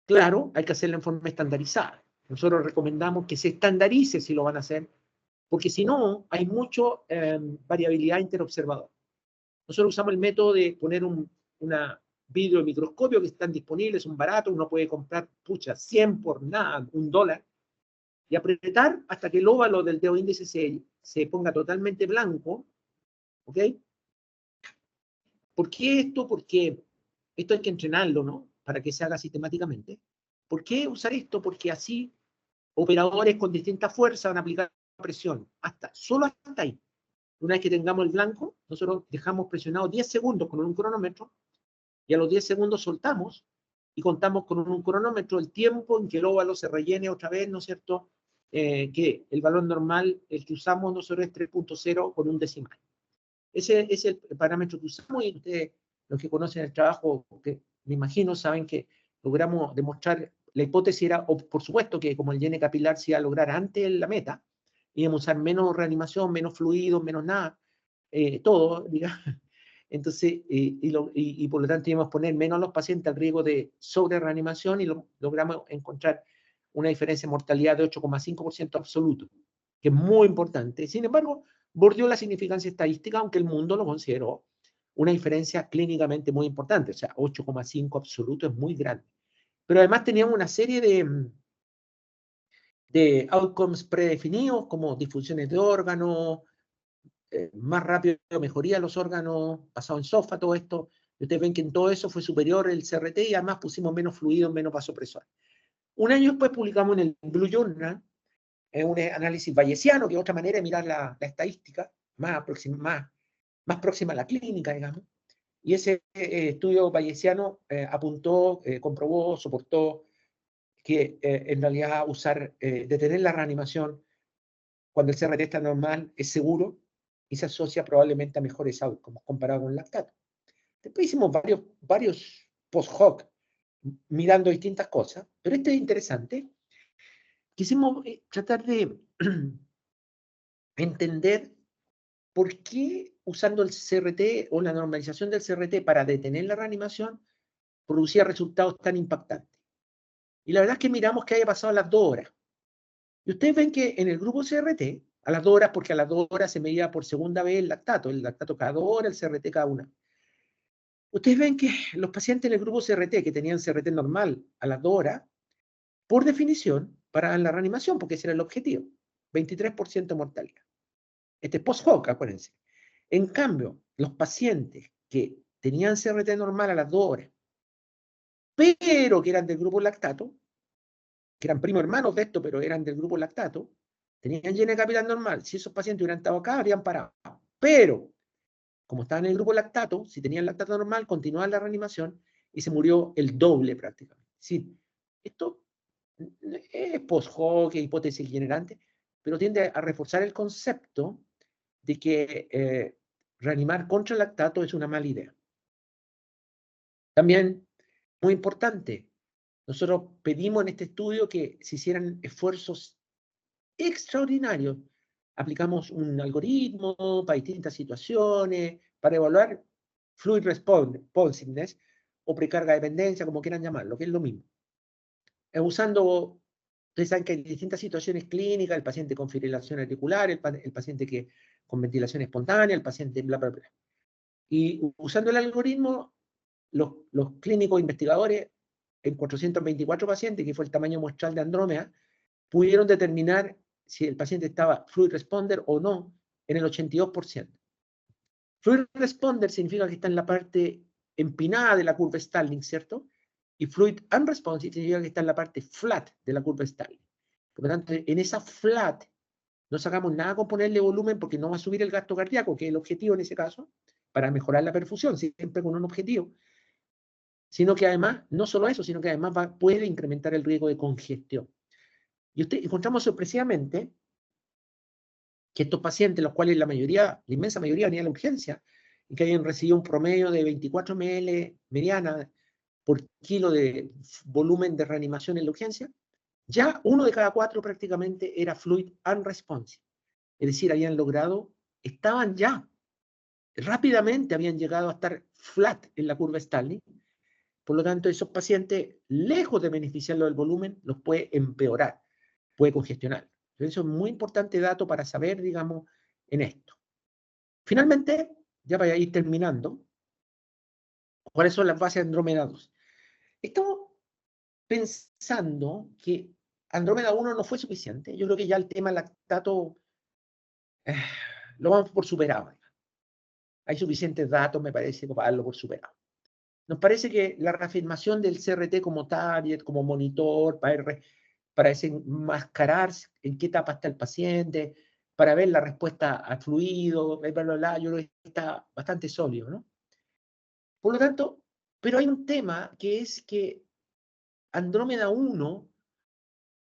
Claro, hay que hacerlo en forma estandarizada. Nosotros recomendamos que se estandarice si lo van a hacer, porque si no, hay mucha variabilidad interobservadora. Nosotros usamos el método de poner una vidrio de microscopio que están disponibles, son baratos, uno puede comprar, 100 por nada, $1, y apretar hasta que el óvalo del dedo índice se ponga totalmente blanco, ¿ok? ¿Por qué esto? Porque esto hay que entrenarlo, ¿no? Para que se haga sistemáticamente. ¿Por qué usar esto? Porque así operadores con distintas fuerzas van a aplicar presión, solo hasta ahí. Una vez que tengamos el blanco, nosotros dejamos presionado 10 segundos con un cronómetro y a los 10 segundos soltamos y contamos con un cronómetro el tiempo en que el óvalo se rellene otra vez, ¿no es cierto? Que el valor normal, el que usamos nosotros es 3.0 con un decimal. Ese es el parámetro que usamos y ustedes, los que conocen el trabajo, que me imagino, saben que logramos demostrar, la hipótesis era, por supuesto, que como el IN capilar se iba a lograr antes la meta, íbamos a usar menos reanimación, menos fluidos, menos nada, todo, digamos. Entonces, y por lo tanto íbamos a poner menos a los pacientes al riesgo de sobre-reanimación y logramos encontrar una diferencia de mortalidad de 8,5% absoluto, que es muy importante. Sin embargo, bordeó la significancia estadística, aunque el mundo lo consideró una diferencia clínicamente muy importante, o sea, 8,5 absoluto es muy grande. Pero además teníamos una serie de outcomes predefinidos, como disfunciones de órganos, más rápido mejoría de los órganos, basado en SOFA, todo esto. Ustedes ven que en todo eso fue superior el CRT y además pusimos menos fluido, menos vasopresor. Un año después publicamos en el Blue Journal un análisis bayesiano, que es otra manera de mirar la estadística, más próxima a la clínica, digamos. Y ese estudio bayesiano apuntó, comprobó, soportó que en realidad detener la reanimación cuando el CRT está normal es seguro y se asocia probablemente a mejores outcomes comparado con el lactato. Después hicimos varios post-hoc mirando distintas cosas, pero este es interesante. Quisimos tratar de entender por qué usando el CRT o la normalización del CRT para detener la reanimación producía resultados tan impactantes. Y la verdad es que miramos que haya pasado a las 2 horas. Y ustedes ven que en el grupo CRT, a las 2 horas, porque a las 2 horas se medía por segunda vez el lactato cada 2 horas, el CRT cada una. Ustedes ven que los pacientes en el grupo CRT que tenían CRT normal a las 2 horas, por definición, paraban la reanimación, porque ese era el objetivo. 23% de mortalidad. Este es post-hoc, acuérdense. En cambio, los pacientes que tenían CRT normal a las 2 horas, pero que eran del grupo lactato, que eran primos hermanos de esto, pero eran del grupo lactato, tenían llena de capital normal. Si esos pacientes hubieran estado acá, habrían parado. Pero, como estaban en el grupo lactato, si tenían lactato normal, continuaban la reanimación y se murió el doble prácticamente. Sí, esto es post-hoc, hipótesis generante, pero tiende a reforzar el concepto de que reanimar contra el lactato es una mala idea. También, muy importante, nosotros pedimos en este estudio que se hicieran esfuerzos extraordinarios. Aplicamos un algoritmo para distintas situaciones, para evaluar fluid responsiveness o precarga dependencia, como quieran llamarlo, que es lo mismo. Usando, ustedes saben que hay distintas situaciones clínicas, el paciente con fibrilación auricular, el paciente que con ventilación espontánea, el paciente bla, bla, bla. Y usando el algoritmo, los clínicos investigadores en 424 pacientes, que fue el tamaño muestral de Andrómeda, pudieron determinar si el paciente estaba fluid responder o no en el 82%. Fluid responder significa que está en la parte empinada de la curva Starling, ¿cierto? Y fluid unresponsive significa que está en la parte flat de la curva Starling. Por lo tanto, en esa flat no sacamos nada con ponerle volumen porque no va a subir el gasto cardíaco, que es el objetivo en ese caso, para mejorar la perfusión, siempre con un objetivo. Sino que además, no solo eso, sino que además puede incrementar el riesgo de congestión. Y encontramos sorpresivamente que estos pacientes, los cuales la inmensa mayoría venían a la urgencia, y que habían recibido un promedio de 24 ml mediana por kilo de volumen de reanimación en la urgencia, ya 1 de cada 4 prácticamente era fluid unresponsive. Es decir, estaban ya, rápidamente habían llegado a estar flat en la curva Starling. Por lo tanto, esos pacientes, lejos de beneficiarlo del volumen, los puede empeorar, puede congestionar. Eso es muy importante dato para saber, digamos, en esto. Finalmente, ya para ir terminando, ¿cuáles son las bases de Andrómeda 2? Estamos pensando que Andrómeda 1 no fue suficiente. Yo creo que ya el tema lactato lo vamos por superado. Hay suficientes datos, me parece, para darlo por superado. Nos parece que la reafirmación del CRT como target, como monitor, para desenmascarar en qué etapa está el paciente, para ver la respuesta al fluido, bla, bla, bla, yo creo que está bastante sólido, ¿no? Por lo tanto, pero hay un tema que es que Andrómeda 1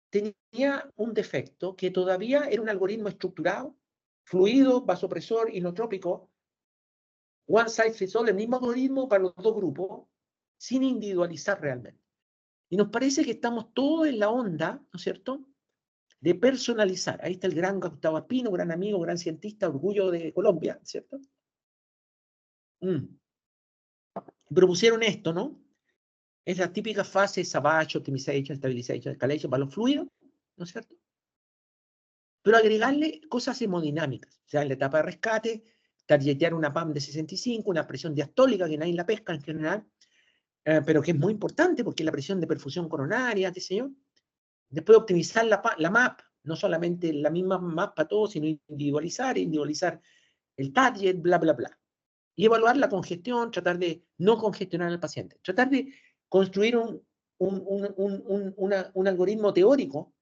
tenía un defecto que todavía era un algoritmo estructurado, fluido, vasopresor, inotrópico, one size fits all, el mismo algoritmo para los dos grupos, sin individualizar realmente. Y nos parece que estamos todos en la onda, ¿no es cierto?, de personalizar. Ahí está el gran Gustavo Espino, gran amigo, gran cientista, orgullo de Colombia, ¿cierto? Propusieron esto, ¿no? Es la típica fase Savage, Optimization, Stabilization, Escalation para los fluidos, ¿no es cierto? Pero agregarle cosas hemodinámicas, o sea, en la etapa de rescate, targetear una PAM de 65, una presión diastólica que nadie la pesca en general, pero que es muy importante porque es la presión de perfusión coronaria, qué sé yo. Después optimizar la MAP, no solamente la misma MAP para todos, sino individualizar el target, bla, bla, bla. Y evaluar la congestión, tratar de no congestionar al paciente. Tratar de construir un algoritmo teórico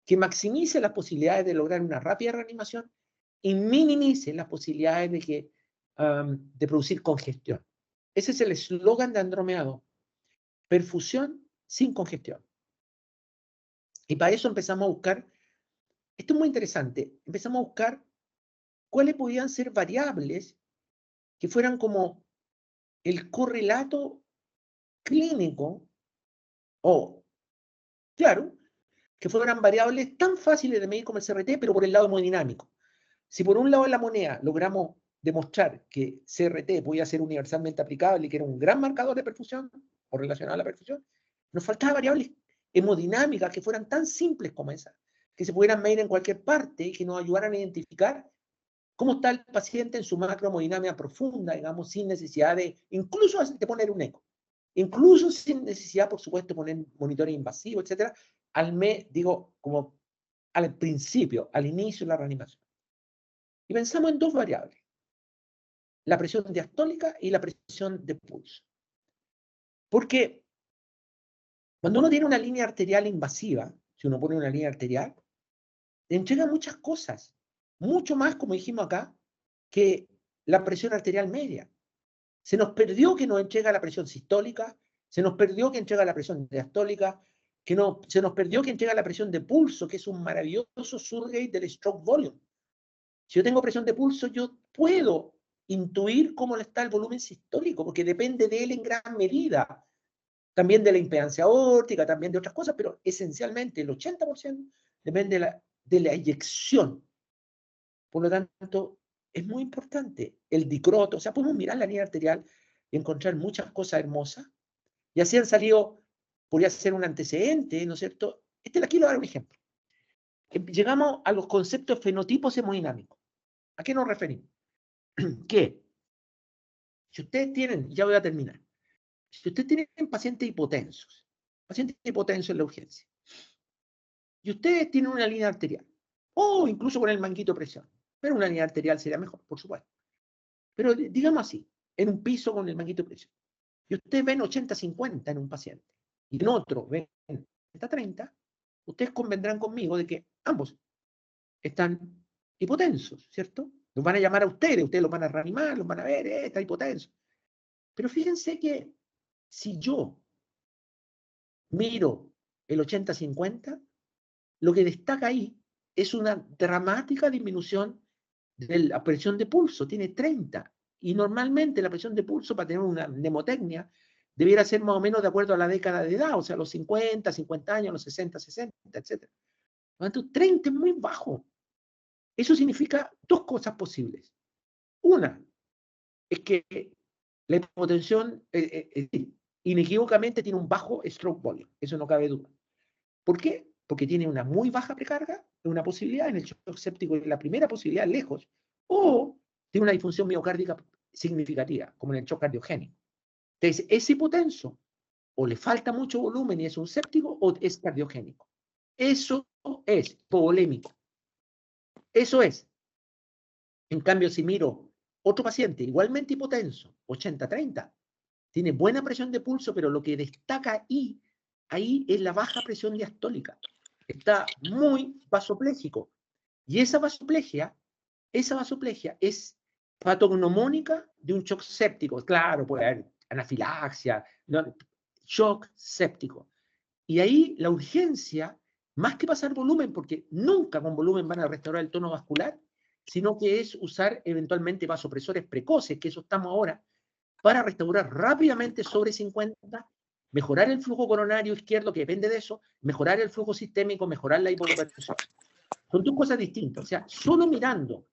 que maximice las posibilidades de lograr una rápida reanimación y minimice las posibilidades de producir congestión. Ese es el eslogan de Andrómeda 2. Perfusión sin congestión. Y para eso empezamos a buscar, esto es muy interesante, empezamos a buscar cuáles podían ser variables que fueran como el correlato clínico O, claro, que fueran variables tan fáciles de medir como el CRT, pero por el lado hemodinámico. Si por un lado de la moneda logramos demostrar que CRT podía ser universalmente aplicable y que era un gran marcador de perfusión o relacionado a la perfusión, nos faltaban variables hemodinámicas que fueran tan simples como esas, que se pudieran medir en cualquier parte y que nos ayudaran a identificar cómo está el paciente en su macrohemodinámica profunda, digamos, sin necesidad de, incluso de poner un eco, incluso sin necesidad, por supuesto, de poner monitores invasivos, etcétera, digo, como al principio, al inicio de la reanimación. Y pensamos en dos variables, la presión diastólica y la presión de pulso. Porque cuando uno tiene una línea arterial invasiva, si uno pone una línea arterial, entrega muchas cosas, mucho más, como dijimos acá, que la presión arterial media. Se nos perdió que nos entrega la presión sistólica, se nos perdió que entrega la presión diastólica, se nos perdió que entrega la presión de pulso, que es un maravilloso surrogate del stroke volume. Si yo tengo presión de pulso, yo puedo intuir cómo está el volumen sistólico, porque depende de él en gran medida. También de la impedancia aórtica, también de otras cosas, pero esencialmente el 80% depende de la eyección. Por lo tanto, es muy importante el dicroto. O sea, podemos mirar la línea arterial y encontrar muchas cosas hermosas. Y así han salido, podría ser un antecedente, ¿no es cierto? Aquí le voy a dar un ejemplo. Llegamos a los conceptos fenotipos hemodinámicos. ¿A qué nos referimos? Que si ustedes tienen, ya voy a terminar, si ustedes tienen pacientes hipotensos en la urgencia, y ustedes tienen una línea arterial, o incluso con el manguito de presión, pero una línea arterial sería mejor, por supuesto. Pero digamos así, en un piso con el manguito de presión, y ustedes ven 80-50 en un paciente, y en otro ven 30-30, ustedes convendrán conmigo de que ambos están hipotensos, ¿cierto? Los van a llamar a ustedes los van a reanimar, los van a ver, está hipotenso. Pero fíjense que si yo miro el 80-50, lo que destaca ahí es una dramática disminución de la presión de pulso, tiene 30. Y normalmente la presión de pulso para tener una mnemotecnia debiera ser más o menos de acuerdo a la década de edad, o sea, los 50, 50 años, los 60, 60, etc. Por lo tanto, 30 es muy bajo. Eso significa dos cosas posibles. Una, es que la hipotensión inequívocamente tiene un bajo stroke volume, eso no cabe duda. ¿Por qué? Porque tiene una muy baja precarga, una posibilidad en el shock séptico, la primera posibilidad lejos, o tiene una disfunción miocárdica significativa, como en el shock cardiogénico. Entonces, es hipotenso, o le falta mucho volumen y es un séptico, o es cardiogénico. Eso es hipovolémico. Eso es. En cambio, si miro otro paciente igualmente hipotenso, 80-30, tiene buena presión de pulso, pero lo que destaca ahí es la baja presión diastólica. Está muy vasopléjico. Y esa vasoplegia es patognomónica de un shock séptico. Claro, puede haber anafilaxia, shock séptico. Y ahí la urgencia, más que pasar volumen, porque nunca con volumen van a restaurar el tono vascular, sino que es usar eventualmente vasopresores precoces, que eso estamos ahora, para restaurar rápidamente sobre 50, mejorar el flujo coronario izquierdo, que depende de eso, mejorar el flujo sistémico, mejorar la hipotensión. Son dos cosas distintas. O sea, solo mirando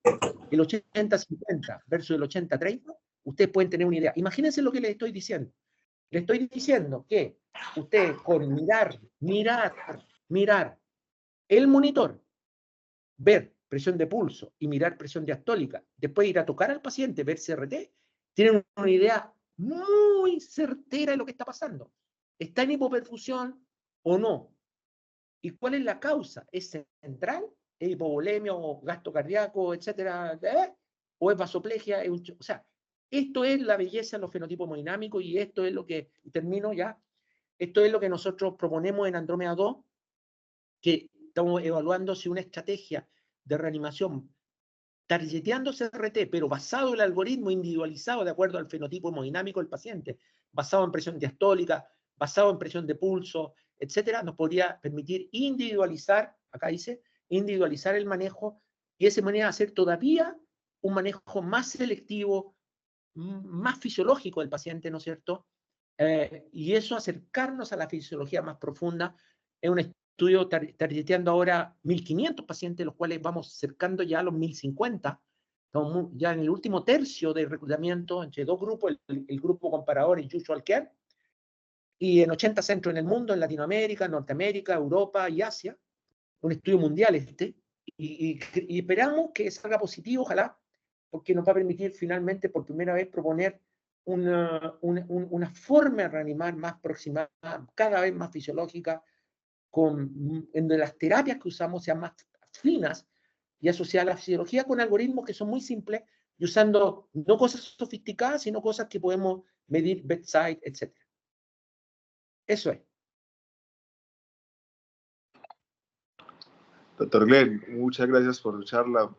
el 80-50 versus el 80-30, ustedes pueden tener una idea. Imagínense lo que les estoy diciendo. Les estoy diciendo que ustedes con mirar el monitor, ver presión de pulso y mirar presión diastólica, después ir a tocar al paciente, ver CRT, tienen una idea muy certera de lo que está pasando. ¿Está en hipoperfusión o no? ¿Y cuál es la causa? ¿Es central? ¿Es hipovolemia o gasto cardíaco, etcétera? ¿O es vasoplegia? O sea, esto es la belleza de los fenotipos hemodinámicos y esto es lo que, termino ya, esto es lo que nosotros proponemos en Andrómeda 2, que estamos evaluando si una estrategia de reanimación targeteando CRT, pero basado en el algoritmo individualizado de acuerdo al fenotipo hemodinámico del paciente, basado en presión diastólica, basado en presión de pulso, etcétera, nos podría permitir individualizar, acá dice, individualizar el manejo y de esa manera hacer todavía un manejo más selectivo, más fisiológico del paciente, ¿no es cierto? y eso acercarnos a la fisiología más profunda. Es un estudio targeteando ahora 1.500 pacientes, los cuales vamos acercando ya a los 1.050. Estamos ya en el último tercio de reclutamiento entre dos grupos, el grupo comparador y Usual Care, y en 80 centros en el mundo, en Latinoamérica, Norteamérica, Europa y Asia. Un estudio mundial y esperamos que salga positivo, ojalá, porque nos va a permitir finalmente por primera vez proponer una forma de reanimar más aproximada, cada vez más fisiológica, en donde las terapias que usamos sean más finas y asociadas a la fisiología con algoritmos que son muy simples y usando no cosas sofisticadas, sino cosas que podemos medir bedside, etc. Eso es. Doctor Glenn, muchas gracias por su charla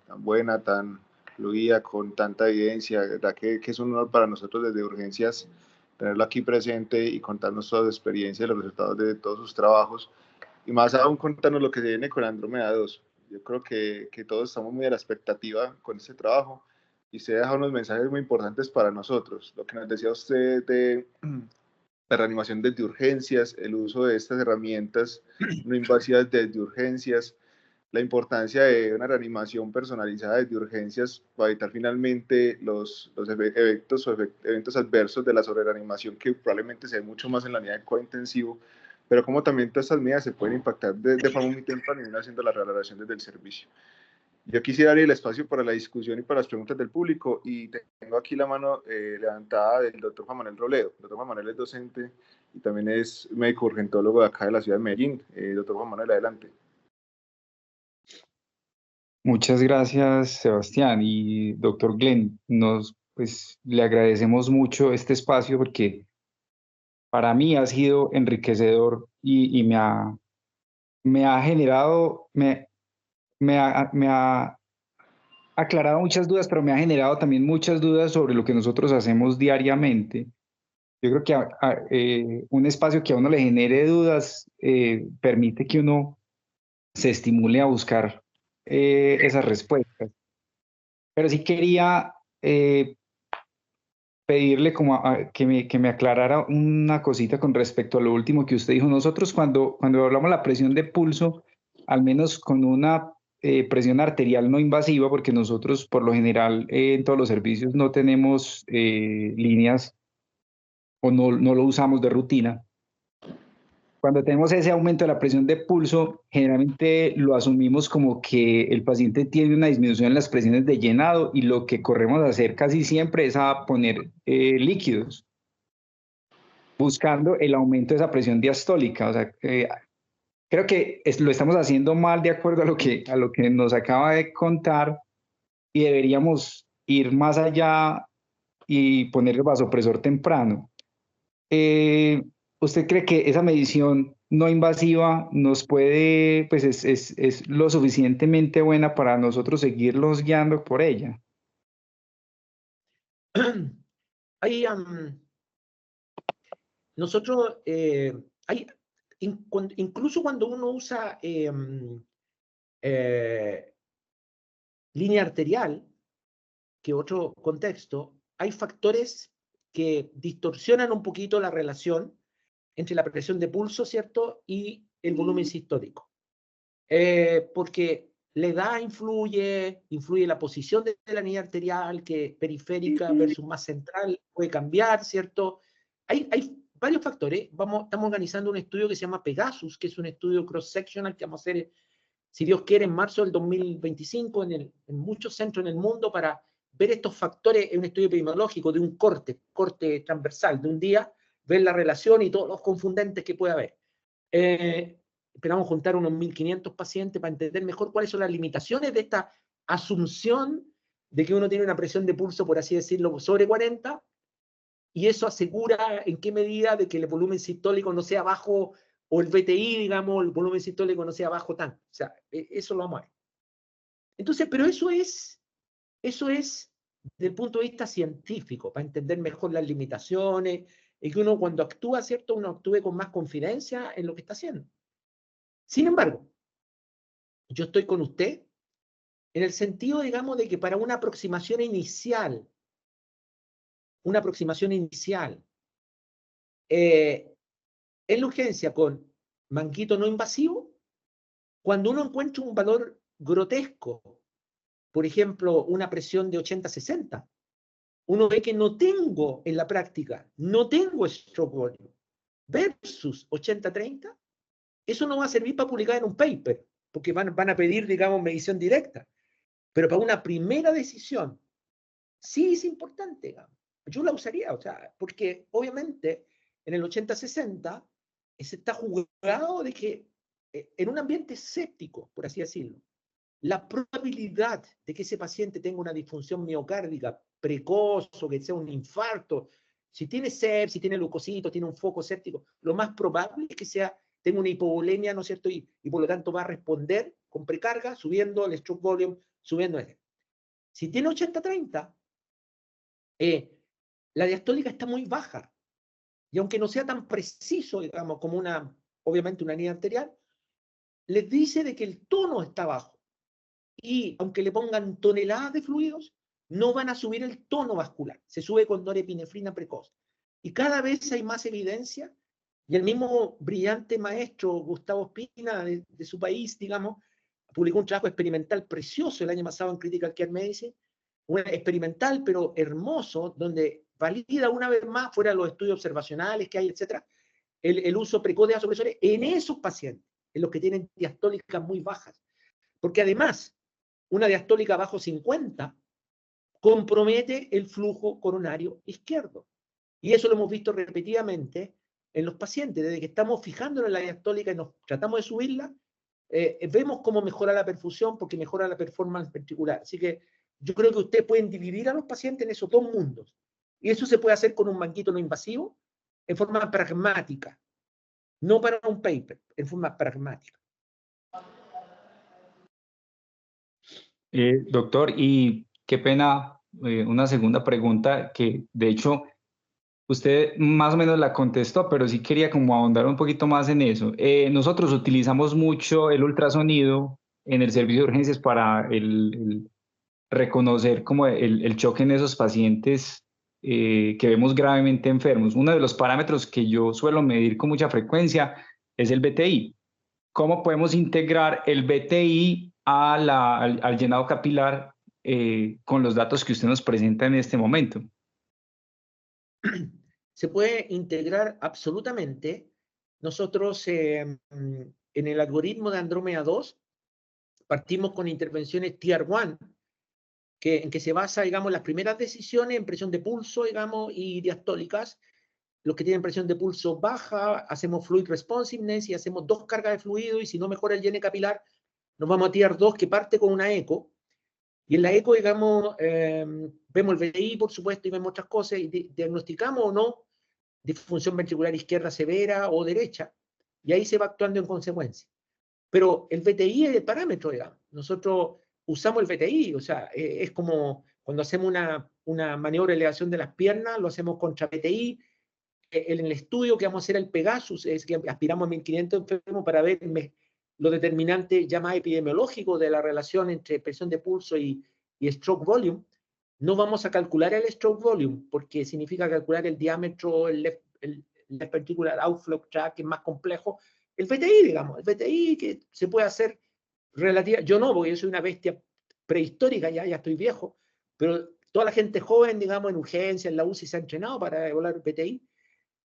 tan buena, tan fluida, con tanta evidencia. La verdad que es un honor para nosotros desde Urgencias tenerlo aquí presente y contarnos toda su experiencia, los resultados de todos sus trabajos, y más aún contarnos lo que se viene con Andrómeda 2. Yo creo que todos estamos muy a la expectativa con este trabajo, y usted deja unos mensajes muy importantes para nosotros. Lo que nos decía usted de la reanimación desde urgencias, el uso de estas herramientas no invasivas desde urgencias, la importancia de una reanimación personalizada desde urgencias para evitar finalmente los eventos adversos de la sobrereanimación, que probablemente se ve mucho más en la unidad de cuidado intensivo, pero como también todas estas medidas se pueden impactar de forma muy temprana y haciendo la relación desde el servicio. Yo quisiera abrir el espacio para la discusión y para las preguntas del público, y tengo aquí la mano levantada del doctor Juan Manuel Robledo. El doctor Juan Manuel es docente y también es médico urgentólogo de acá de la ciudad de Medellín. Doctor Juan Manuel, adelante. Muchas gracias, Sebastián. Y doctor Glenn, pues, le agradecemos mucho este espacio porque para mí ha sido enriquecedor y me ha generado, me ha aclarado muchas dudas, pero me ha generado también muchas dudas sobre lo que nosotros hacemos diariamente. Yo creo que un espacio que a uno le genere dudas permite que uno se estimule a buscar esas respuestas. Pero sí quería pedirle que me aclarara una cosita con respecto a lo último que usted dijo. Nosotros cuando hablamos de la presión de pulso, al menos con una presión arterial no invasiva, porque nosotros por lo general en todos los servicios no tenemos líneas o no lo usamos de rutina. Cuando tenemos ese aumento de la presión de pulso, generalmente lo asumimos como que el paciente tiene una disminución en las presiones de llenado, y lo que corremos a hacer casi siempre es a poner líquidos, buscando el aumento de esa presión diastólica. O sea, creo que lo estamos haciendo mal de acuerdo a lo que nos acaba de contar, y deberíamos ir más allá y poner el vasopresor temprano. ¿Usted cree que esa medición no invasiva nos puede, pues es lo suficientemente buena para nosotros seguirlos guiando por ella? Nosotros, incluso cuando uno usa línea arterial, que otro contexto, hay factores que distorsionan un poquito la relación entre la presión de pulso, ¿cierto?, y el volumen sistólico. Porque la edad influye la posición de la línea arterial, que periférica versus más central puede cambiar, ¿cierto? Hay varios factores. Estamos organizando un estudio que se llama Pegasus, que es un estudio cross-sectional que vamos a hacer, si Dios quiere, en marzo del 2025 en muchos centros en el mundo, para ver estos factores en un estudio epidemiológico de un corte transversal de un día, ver la relación y todos los confundentes que puede haber. Esperamos juntar unos 1.500 pacientes para entender mejor cuáles son las limitaciones de esta asunción de que uno tiene una presión de pulso, por así decirlo, sobre 40, y eso asegura en qué medida de que el volumen sistólico no sea bajo, o el VTI, digamos, el volumen sistólico no sea bajo tanto. O sea, eso lo vamos a ver. Entonces, pero eso es desde el punto de vista científico, para entender mejor las limitaciones, y que uno cuando actúa, ¿cierto?, uno actúe con más confidencia en lo que está haciendo. Sin embargo, yo estoy con usted en el sentido, digamos, de que para una aproximación inicial en la urgencia con manguito no invasivo, cuando uno encuentra un valor grotesco, por ejemplo, una presión de 80-60, uno ve que no tengo en la práctica, no tengo stroke volume, versus 80-30, eso no va a servir para publicar en un paper, porque van a pedir, digamos, medición directa. Pero para una primera decisión, sí es importante, digamos. Yo la usaría, o sea, porque obviamente en el 80-60 se está jugado de que en un ambiente séptico, por así decirlo, la probabilidad de que ese paciente tenga una disfunción miocárdica precoz o que sea un infarto, si tiene sepsis, si tiene leucocitos, tiene un foco séptico, lo más probable es que tenga una hipovolemia, ¿no es cierto? Y por lo tanto va a responder con precarga, subiendo el stroke volume, subiendo ese. Si tiene 80-30, la diastólica está muy baja. Y aunque no sea tan preciso, digamos, como obviamente una línea arterial, les dice de que el tono está bajo. Y aunque le pongan toneladas de fluidos, no van a subir el tono vascular. Se sube con norepinefrina precoz. Y cada vez hay más evidencia, y el mismo brillante maestro Gustavo Espina, de su país, digamos, publicó un trabajo experimental precioso el año pasado en Critical Care Medicine, experimental pero hermoso, donde valida una vez más, fuera de los estudios observacionales que hay, etcétera, el uso precoz de vasopresores en esos pacientes, en los que tienen diastólicas muy bajas. Porque además, una diastólica bajo 50 compromete el flujo coronario izquierdo. Y eso lo hemos visto repetidamente en los pacientes. Desde que estamos fijándonos en la diastólica y nos tratamos de subirla, vemos cómo mejora la perfusión porque mejora la performance ventricular. Así que yo creo que ustedes pueden dividir a los pacientes en esos dos mundos. Y eso se puede hacer con un manguito no invasivo en forma pragmática, no para un paper, en forma pragmática. Doctor, y qué pena, una segunda pregunta que de hecho usted más o menos la contestó, pero sí quería como ahondar un poquito más en eso. Nosotros utilizamos mucho el ultrasonido en el servicio de urgencias para reconocer como el choque en esos pacientes que vemos gravemente enfermos. Uno de los parámetros que yo suelo medir con mucha frecuencia es el BTI. ¿Cómo podemos integrar el BTI al llenado capilar con los datos que usted nos presenta en este momento? Se puede integrar absolutamente. Nosotros en el algoritmo de Andrómeda 2 partimos con intervenciones Tier 1, en que se basa, digamos, las primeras decisiones en presión de pulso, digamos, y diastólicas. Los que tienen presión de pulso baja, hacemos fluid responsiveness y hacemos 2 cargas de fluido, y si no mejora el llene capilar, nos vamos a Tier 2, que parte con una eco. Y en la eco, digamos, vemos el VTI, por supuesto, y vemos otras cosas, y diagnosticamos o no disfunción ventricular izquierda severa o derecha, y ahí se va actuando en consecuencia. Pero el VTI es el parámetro, digamos. Nosotros usamos el VTI, o sea, es como cuando hacemos una maniobra de elevación de las piernas, lo hacemos contra VTI. En el estudio que vamos a hacer el Pegasus es que aspiramos a 1500 enfermos para ver los determinantes ya más epidemiológicos de la relación entre presión de pulso y stroke volume. No vamos a calcular el stroke volume porque significa calcular el diámetro, el left ventricular outflow tract, que es más complejo. El VTI, digamos, el VTI que se puede hacer relativa. Yo no, porque yo soy una bestia prehistórica, ya estoy viejo, pero toda la gente joven, digamos, en urgencia, en la UCI, se ha entrenado para evaluar el VTI.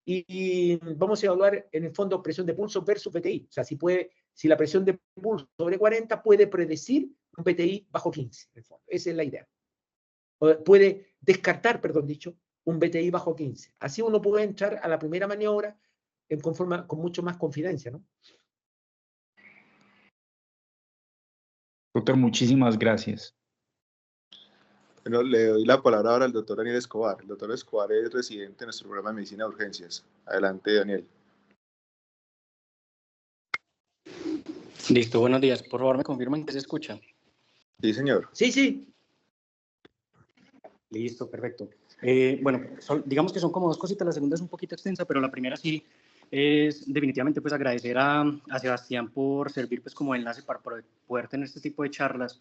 Y vamos a evaluar en el fondo presión de pulso versus VTI. O sea, si la presión de pulso sobre 40 puede predecir un VTI bajo 15, en el fondo. Esa es la idea. Puede descartar, perdón dicho, un VTI bajo 15. Así uno puede entrar a la primera maniobra con mucho más confidencia, ¿no? Doctor, muchísimas gracias. Bueno, le doy la palabra ahora al doctor Daniel Escobar. El doctor Escobar es residente en nuestro programa de medicina de urgencias. Adelante, Daniel. Listo, buenos días. Por favor, me confirman que se escucha. Sí, señor. Sí. Listo, perfecto. Bueno, digamos que son como dos cositas. La segunda es un poquito extensa, pero la primera sí es definitivamente pues agradecer a Sebastián por servir pues como enlace para poder tener este tipo de charlas.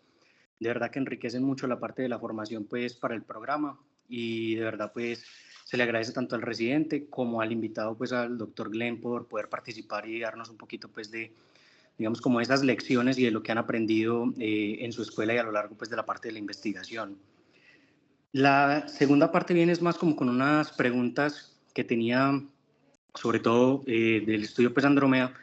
De verdad que enriquecen mucho la parte de la formación pues para el programa, y de verdad pues se le agradece tanto al residente como al invitado, pues al doctor Glenn, por poder participar y darnos un poquito pues de, digamos, como esas lecciones y de lo que han aprendido en su escuela y a lo largo pues de la parte de la investigación. La segunda parte viene es más como con unas preguntas que tenía, sobre todo del estudio pues Andrómeda.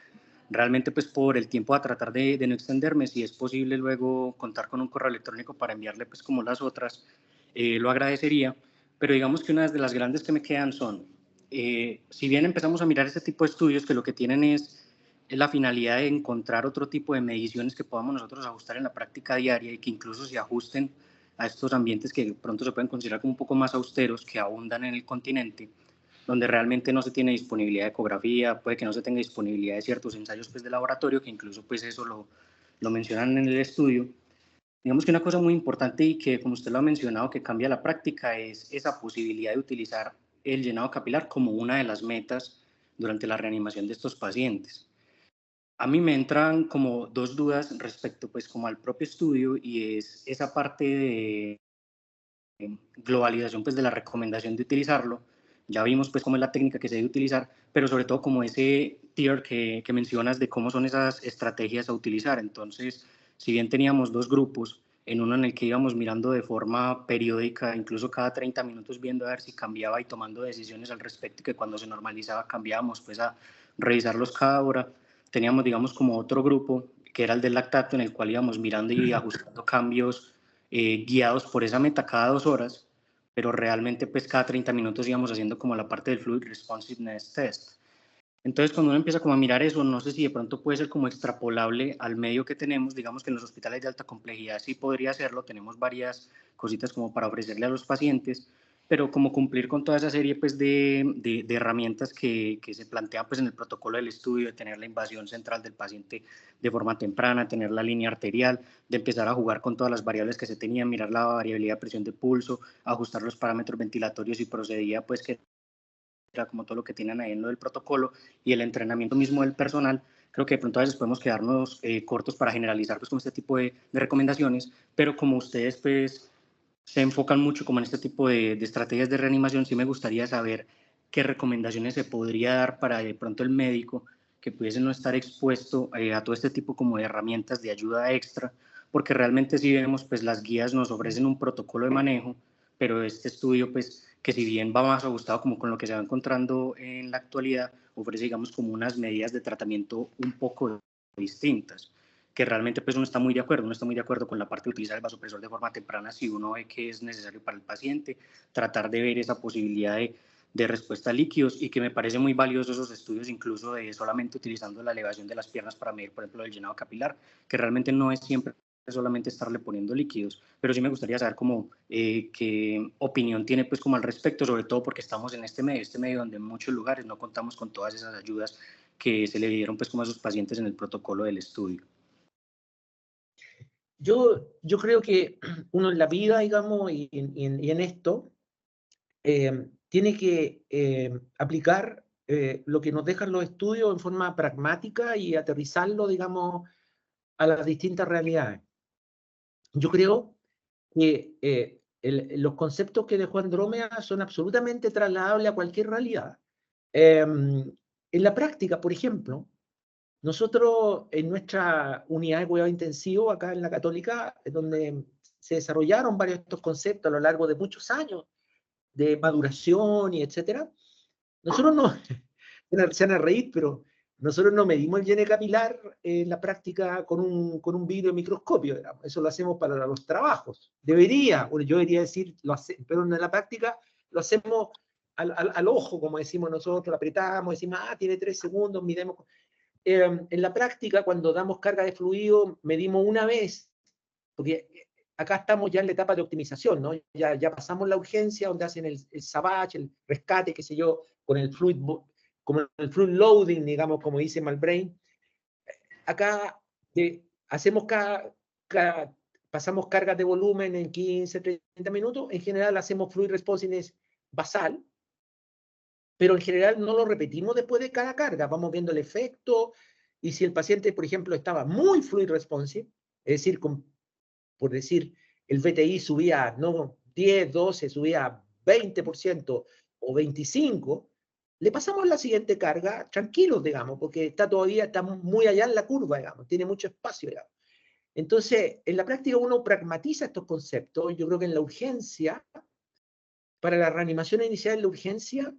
Realmente pues por el tiempo a tratar de no extenderme, si es posible luego contar con un correo electrónico para enviarle pues como las otras, lo agradecería. Pero digamos que una de las grandes que me quedan son, si bien empezamos a mirar este tipo de estudios que lo que tienen es la finalidad de encontrar otro tipo de mediciones que podamos nosotros ajustar en la práctica diaria y que incluso se ajusten a estos ambientes que pronto se pueden considerar como un poco más austeros que abundan en el continente, donde realmente no se tiene disponibilidad de ecografía, puede que no se tenga disponibilidad de ciertos ensayos pues, de laboratorio, que incluso pues, eso lo mencionan en el estudio. Digamos que una cosa muy importante y que, como usted lo ha mencionado, que cambia la práctica es esa posibilidad de utilizar el llenado capilar como una de las metas durante la reanimación de estos pacientes. A mí me entran como dos dudas respecto pues como al propio estudio y es esa parte de globalización pues de la recomendación de utilizarlo. Ya vimos pues cómo es la técnica que se debe utilizar, pero sobre todo como ese tier que mencionas de cómo son esas estrategias a utilizar. Entonces, si bien teníamos dos grupos, en uno en el que íbamos mirando de forma periódica, incluso cada 30 minutos viendo a ver si cambiaba y tomando decisiones al respecto, y que cuando se normalizaba cambiábamos pues a revisarlos cada hora, teníamos digamos como otro grupo que era el del lactato, en el cual íbamos mirando y ajustando cambios guiados por esa meta cada 2 horas, pero realmente pues cada 30 minutos íbamos haciendo como la parte del Fluid Responsiveness Test. Entonces cuando uno empieza como a mirar eso, no sé si de pronto puede ser como extrapolable al medio que tenemos, digamos que en los hospitales de alta complejidad sí podría hacerlo, tenemos varias cositas como para ofrecerle a los pacientes, pero como cumplir con toda esa serie pues de herramientas que se plantean pues en el protocolo del estudio, de tener la invasión central del paciente de forma temprana, tener la línea arterial, de empezar a jugar con todas las variables que se tenían, mirar la variabilidad de presión de pulso, ajustar los parámetros ventilatorios y procedía pues que era como todo lo que tienen ahí en lo del protocolo y el entrenamiento mismo del personal. Creo que de pronto a veces podemos quedarnos cortos para generalizar pues con este tipo de recomendaciones, pero como ustedes pues se enfocan mucho como en este tipo de estrategias de reanimación, sí me gustaría saber qué recomendaciones se podría dar para de pronto el médico que pudiese no estar expuesto a todo este tipo como de herramientas de ayuda extra, porque realmente si vemos pues las guías nos ofrecen un protocolo de manejo, pero este estudio pues que si bien va más ajustado como con lo que se va encontrando en la actualidad, ofrece digamos como unas medidas de tratamiento un poco distintas, que realmente pues uno está muy de acuerdo con la parte de utilizar el vasopresor de forma temprana si uno ve que es necesario para el paciente, tratar de ver esa posibilidad de respuesta a líquidos, y que me parece muy valioso esos estudios incluso de solamente utilizando la elevación de las piernas para medir, por ejemplo, el llenado capilar, que realmente no es siempre solamente estarle poniendo líquidos, pero sí me gustaría saber como qué opinión tiene pues como al respecto, sobre todo porque estamos en este medio donde en muchos lugares no contamos con todas esas ayudas que se le dieron pues como a esos pacientes en el protocolo del estudio. Yo creo que uno en la vida, digamos, y en esto, tiene que aplicar lo que nos dejan los estudios en forma pragmática y aterrizarlo, digamos, a las distintas realidades. Yo creo que los conceptos que dejó Andrómeda son absolutamente trasladables a cualquier realidad. En la práctica, por ejemplo, nosotros en nuestra unidad de cuidado intensivo, acá en la Católica, donde se desarrollaron varios de estos conceptos a lo largo de muchos años de maduración y etcétera, nosotros no, se van a reír, pero nosotros no medimos el llene capilar en la práctica con un videomicroscopio, digamos. Eso lo hacemos para los trabajos. Yo debería decir, pero en la práctica lo hacemos al ojo, como decimos nosotros, lo apretamos, decimos, tiene 3 segundos, midemos. En la práctica, cuando damos carga de fluido, medimos una vez, porque acá estamos ya en la etapa de optimización, ¿no? Ya pasamos la urgencia, donde hacen el savage, el rescate, qué sé yo, con el fluid loading, digamos, como dice Malbrain. Acá hacemos pasamos cargas de volumen en 15, 30 minutos. En general hacemos fluid responsiveness basal, pero en general no lo repetimos después de cada carga. Vamos viendo el efecto, y si el paciente, por ejemplo, estaba muy fluid responsive, es decir, por decir, el VTI subía no 10, 12, subía 20%, o 25, le pasamos la siguiente carga tranquilos, digamos, porque está muy allá en la curva, digamos, tiene mucho espacio, digamos. Entonces, en la práctica uno pragmatiza estos conceptos. Yo creo que en la urgencia, para la reanimación inicial en la urgencia,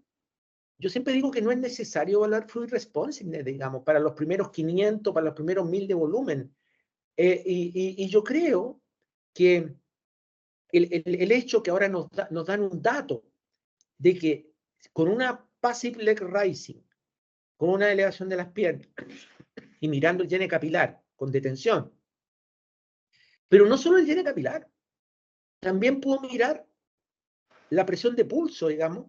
yo siempre digo que no es necesario evaluar fluid responsiveness, digamos, para los primeros 500, para los primeros 1000 de volumen. Y yo creo que el hecho que ahora nos dan un dato de que con una passive leg rising, con una elevación de las piernas y mirando el llene capilar con detención, pero no solo el llene capilar, también puedo mirar la presión de pulso, digamos,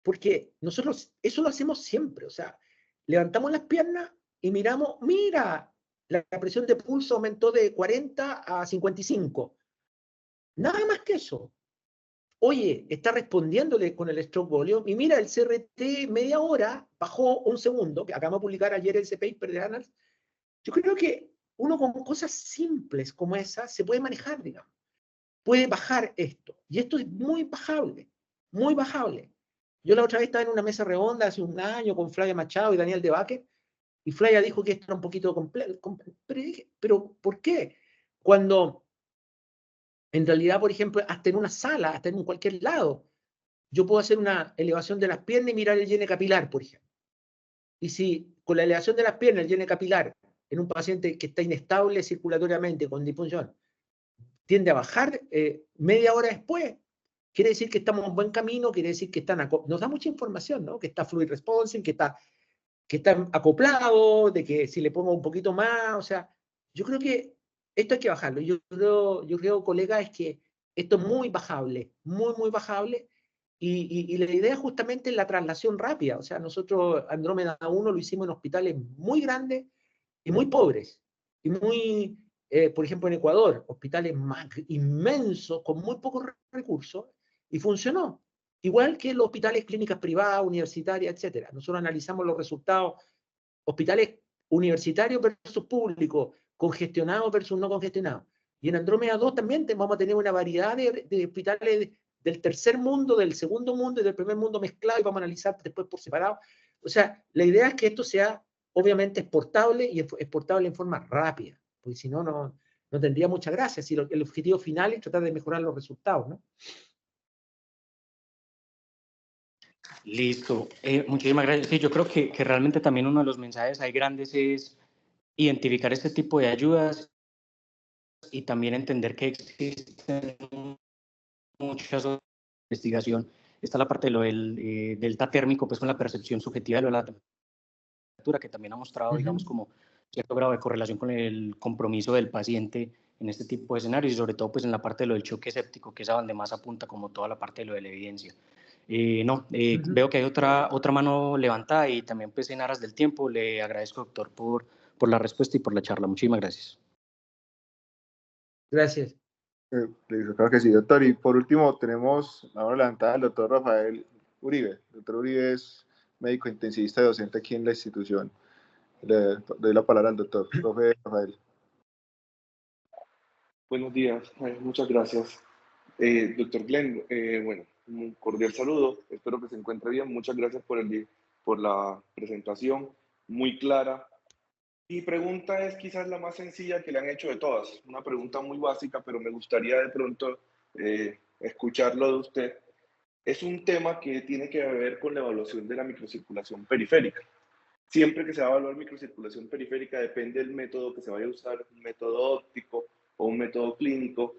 porque nosotros eso lo hacemos siempre, o sea, levantamos las piernas y miramos, mira, la presión de pulso aumentó de 40 a 55. Nada más que eso. Oye, está respondiéndole con el stroke volume y mira, el CRT media hora bajó un segundo, que acabamos de publicar ayer ese paper de Annals. Yo creo que uno con cosas simples como esas se puede manejar, digamos. Puede bajar esto. Y esto es muy bajable, muy bajable. Yo la otra vez estaba en una mesa redonda hace un año con Flavia Machado y Daniel Debaque, y Flavia dijo que esto era un poquito complejo. Pero ¿por qué? Cuando en realidad, por ejemplo, hasta en una sala, hasta en cualquier lado, yo puedo hacer una elevación de las piernas y mirar el llene capilar, por ejemplo. Y si con la elevación de las piernas, el llene capilar, en un paciente que está inestable circulatoriamente, con disfunción, tiende a bajar media hora después, quiere decir que estamos en buen camino, quiere decir que nos da mucha información, ¿no? Que está fluid responsive, que está acoplado, de que si le pongo un poquito más, o sea, yo creo que esto hay que bajarlo. Yo creo, colega, es que esto es muy bajable, muy, muy bajable, y la idea justamente es la traslación rápida. O sea, nosotros Andrómeda 1 lo hicimos en hospitales muy grandes y muy pobres, y muy, por ejemplo, en Ecuador, hospitales inmensos, con muy pocos recursos, y funcionó. Igual que los hospitales, clínicas privadas, universitarias, etcétera. Nosotros analizamos los resultados, hospitales universitarios versus públicos, congestionados versus no congestionados. Y en Andrómeda 2 también vamos a tener una variedad de hospitales del tercer mundo, del segundo mundo y del primer mundo mezclado, y vamos a analizar después por separado. O sea, la idea es que esto sea obviamente exportable, y exportable en forma rápida, porque si no, no tendría mucha gracia. Si el objetivo final es tratar de mejorar los resultados, ¿no? Listo. Muchísimas gracias. Sí, yo creo que realmente también uno de los mensajes ahí grandes es identificar este tipo de ayudas y también entender que existen muchas otras investigación. Está la parte de lo del delta térmico, pues con la percepción subjetiva de la temperatura, que también ha mostrado, digamos, como cierto grado de correlación con el compromiso del paciente en este tipo de escenarios, y sobre todo pues en la parte de lo del choque séptico, que es a donde más apunta como toda la parte de lo de la evidencia. Veo que hay otra mano levantada, y también pues en aras del tiempo le agradezco, doctor, por la respuesta y por la charla. Muchísimas gracias. Gracias. Claro que sí, doctor. Y por último, tenemos la mano levantada al doctor Rafael Uribe. El doctor Uribe es médico intensivista y docente aquí en la institución. Le doy la palabra al doctor. Profe Rafael. Buenos días, muchas gracias. Doctor Glenn, bueno, un cordial saludo, espero que se encuentre bien. Muchas gracias por la presentación, muy clara. Mi pregunta es quizás la más sencilla que le han hecho de todas, una pregunta muy básica, pero me gustaría de pronto escucharlo de usted. Es un tema que tiene que ver con la evaluación de la microcirculación periférica. Siempre que se va a evaluar microcirculación periférica depende del método que se vaya a usar, un método óptico o un método clínico,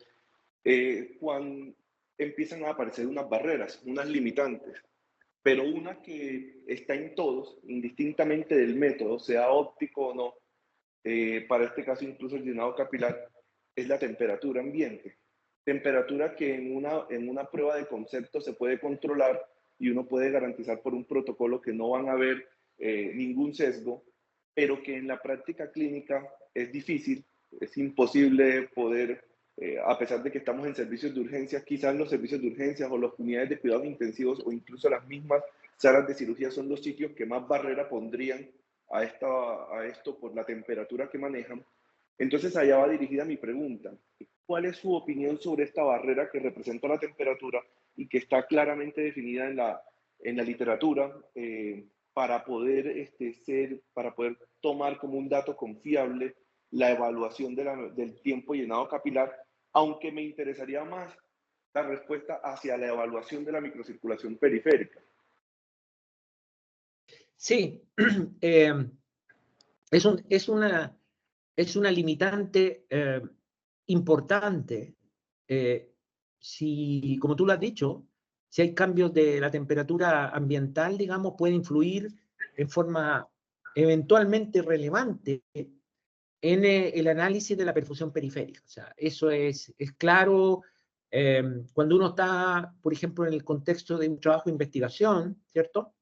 cuando empiezan a aparecer unas barreras, unas limitantes, pero una que está en todos, indistintamente del método, sea óptico o no, para este caso incluso el llenado capilar, es la temperatura ambiente. Temperatura que en una prueba de concepto se puede controlar y uno puede garantizar por un protocolo que no van a haber ningún sesgo, pero que en la práctica clínica es difícil, es imposible poder, a pesar de que estamos en servicios de urgencia, quizás los servicios de urgencias o las unidades de cuidados intensivos o incluso las mismas salas de cirugía son los sitios que más barrera pondrían a esto por la temperatura que manejan. Entonces allá va dirigida mi pregunta. ¿Cuál es su opinión sobre esta barrera que representa la temperatura y que está claramente definida en la literatura para poder para poder tomar como un dato confiable la evaluación del tiempo llenado capilar, aunque me interesaría más la respuesta hacia la evaluación de la microcirculación periférica. Sí, es una limitante importante. Si, como tú lo has dicho, si hay cambios de la temperatura ambiental, digamos, puede influir en forma eventualmente relevante en el análisis de la perfusión periférica. O sea, eso es claro. Cuando uno está, por ejemplo, en el contexto de un trabajo de investigación, ¿cierto?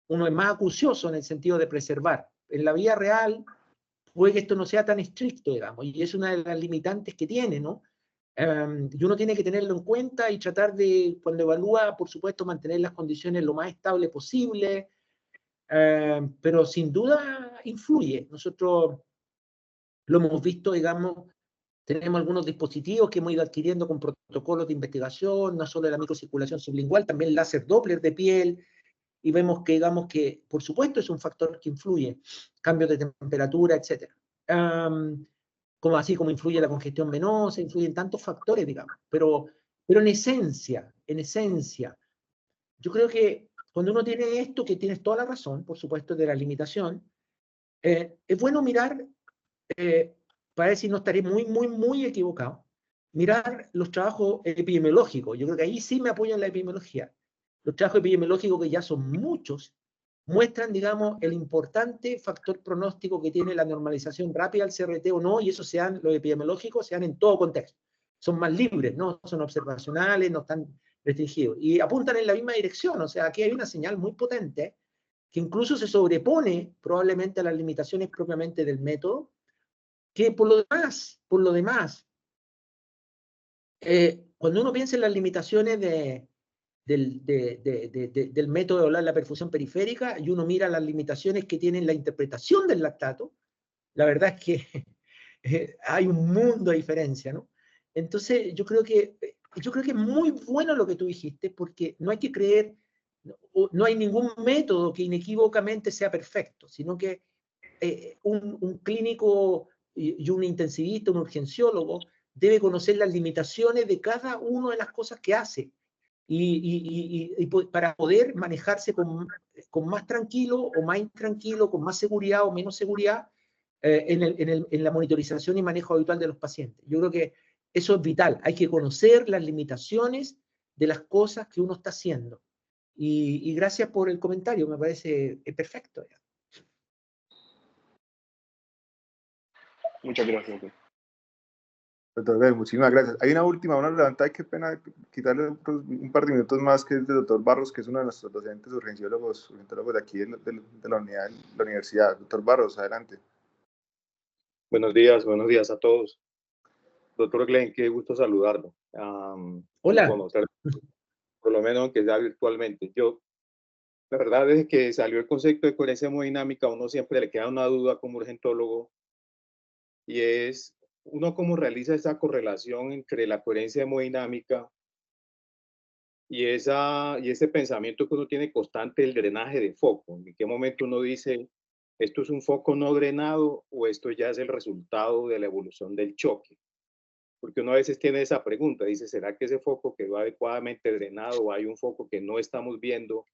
Uno es más acucioso en el sentido de preservar. En la vida real, puede que esto no sea tan estricto, digamos, y es una de las limitantes que tiene, ¿no? Y uno tiene que tenerlo en cuenta y tratar de, cuando evalúa, por supuesto, mantener las condiciones lo más estable posible, pero sin duda influye. Nosotros lo hemos visto, digamos, tenemos algunos dispositivos que hemos ido adquiriendo con protocolos de investigación, no solo de la microcirculación sublingual, también láser Doppler de piel, y vemos que, digamos, que por supuesto es un factor que influye, cambios de temperatura, etc. Como así como influye la congestión venosa, influyen tantos factores, digamos, pero en esencia, yo creo que cuando uno tiene esto, que tienes toda la razón, por supuesto, de la limitación, es bueno mirar, para ver si no estaré muy equivocado, mirar los trabajos epidemiológicos. Yo creo que ahí sí me apoyo en la epidemiología. Los trabajos epidemiológicos, que ya son muchos, muestran, digamos, el importante factor pronóstico que tiene la normalización rápida al CRT o no, y eso los epidemiológicos se dan en todo contexto. Son más libres, no son observacionales, no están restringidos. Y apuntan en la misma dirección, o sea, aquí hay una señal muy potente que incluso se sobrepone probablemente a las limitaciones propiamente del método, que por lo demás, cuando uno piensa en las limitaciones del método de evaluar la perfusión periférica y uno mira las limitaciones que tiene la interpretación del lactato, la verdad es que hay un mundo de diferencia, ¿no? Entonces, yo creo que es muy bueno lo que tú dijiste, porque no hay que creer, no hay ningún método que inequívocamente sea perfecto, sino que un clínico y un intensivista, un urgenciólogo, debe conocer las limitaciones de cada una de las cosas que hace y para poder manejarse con más tranquilo o más intranquilo, con más seguridad o menos seguridad en la monitorización y manejo habitual de los pacientes. Yo creo que eso es vital. Hay que conocer las limitaciones de las cosas que uno está haciendo. Y gracias por el comentario, me parece perfecto. Muchas gracias. Doctor Glenn, muchísimas gracias. Hay una última, una levantada, qué pena quitarle un par de minutos más, que es del doctor Barros, que es uno de nuestros docentes urgentólogos de aquí de la unidad, la universidad. Doctor Barros, adelante. Buenos días a todos. Doctor Glenn, qué gusto saludarlo. Hola. Conocer, por lo menos aunque sea virtualmente. La verdad es que salió el concepto de coherencia hemodinámica, a uno siempre le queda una duda como urgentólogo, y es uno cómo realiza esa correlación entre la coherencia hemodinámica y ese pensamiento que uno tiene constante del drenaje de foco. ¿En qué momento uno dice, esto es un foco no drenado o esto ya es el resultado de la evolución del choque? Porque uno a veces tiene esa pregunta, dice, ¿será que ese foco quedó adecuadamente drenado o hay un foco que no estamos viendo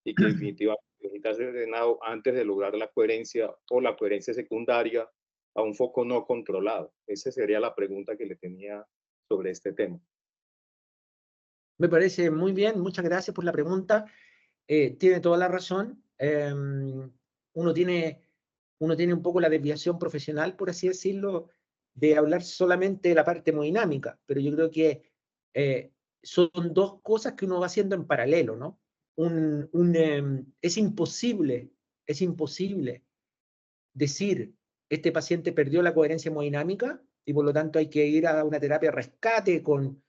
y que definitivamente necesita ser drenado antes de lograr la coherencia o la coherencia secundaria a un foco no controlado? Esa sería la pregunta que le tenía sobre este tema. Me parece muy bien, muchas gracias por la pregunta. Tiene toda la razón. Uno tiene un poco la desviación profesional, por así decirlo, de hablar solamente de la parte hemodinámica, pero yo creo que son dos cosas que uno va haciendo en paralelo, ¿no? Es imposible decir, este paciente perdió la coherencia hemodinámica y por lo tanto hay que ir a una terapia de rescate con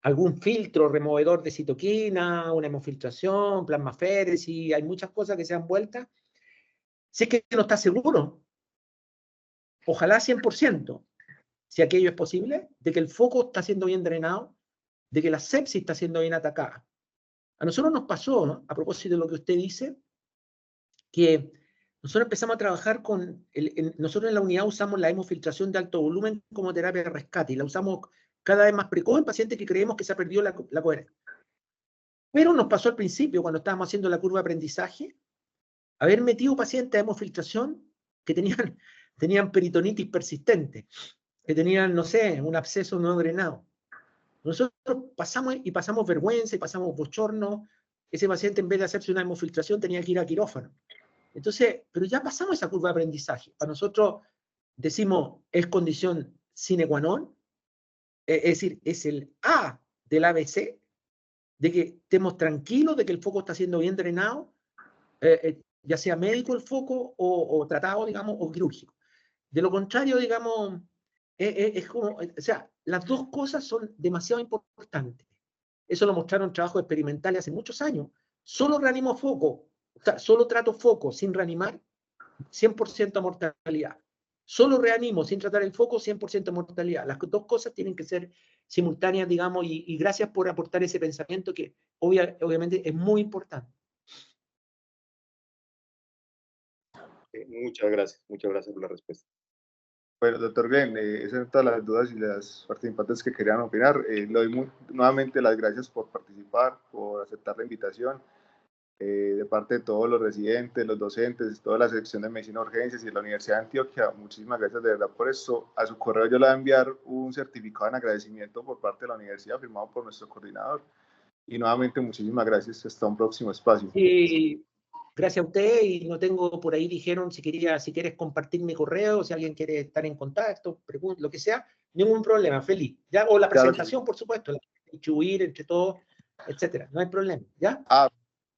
algún filtro removedor de citoquina, una hemofiltración, plasmaféresis, hay muchas cosas que se han vueltas. Si es que no está seguro, ojalá 100%, si aquello es posible, de que el foco está siendo bien drenado, de que la sepsis está siendo bien atacada. A nosotros nos pasó, ¿no? A propósito de lo que usted dice, que nosotros empezamos a trabajar con, nosotros en la unidad usamos la hemofiltración de alto volumen como terapia de rescate, y la usamos cada vez más precoz en pacientes que creemos que se ha perdido la coherencia. Pero nos pasó al principio, cuando estábamos haciendo la curva de aprendizaje, haber metido pacientes a hemofiltración que tenían peritonitis persistente, que tenían, no sé, un absceso no drenado. Nosotros pasamos vergüenza y pasamos bochorno. Ese paciente, en vez de hacerse una hemofiltración, tenía que ir a quirófano. Entonces, pero ya pasamos esa curva de aprendizaje. Para nosotros, decimos, es condición sine qua non, es decir, es el A del ABC, de que estemos tranquilos de que el foco está siendo bien drenado, ya sea médico el foco o tratado, digamos, o quirúrgico. De lo contrario, digamos, es como, o sea, las dos cosas son demasiado importantes. Eso lo mostraron trabajos experimentales hace muchos años. Solo reanimo foco, o sea, solo trato foco sin reanimar, 100% mortalidad. Solo reanimo sin tratar el foco, 100% mortalidad. Las dos cosas tienen que ser simultáneas, digamos, y gracias por aportar ese pensamiento que obviamente es muy importante. Muchas gracias por la respuesta. Bueno, doctor Glenn, esas son todas las dudas y las participantes que querían opinar. Le doy nuevamente las gracias por participar, por aceptar la invitación. De parte de todos los residentes, los docentes, toda la sección de Medicina de Urgencias y de la Universidad de Antioquia, muchísimas gracias de verdad por esto. A su correo yo le voy a enviar un certificado en agradecimiento por parte de la universidad firmado por nuestro coordinador. Y nuevamente muchísimas gracias. Hasta un próximo espacio. Y gracias a usted, y no tengo por ahí, dijeron, si quieres compartir mi correo, si alguien quiere estar en contacto, lo que sea, ningún problema, feliz. ¿Ya? O la presentación, por supuesto, la distribuir entre todos, etcétera, no hay problema, ¿ya?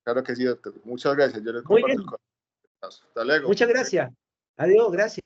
Claro que sí, doctor. Muchas gracias. Yo le Muy comparto bien. el correo. Hasta luego. Muchas gracias. Adiós, gracias.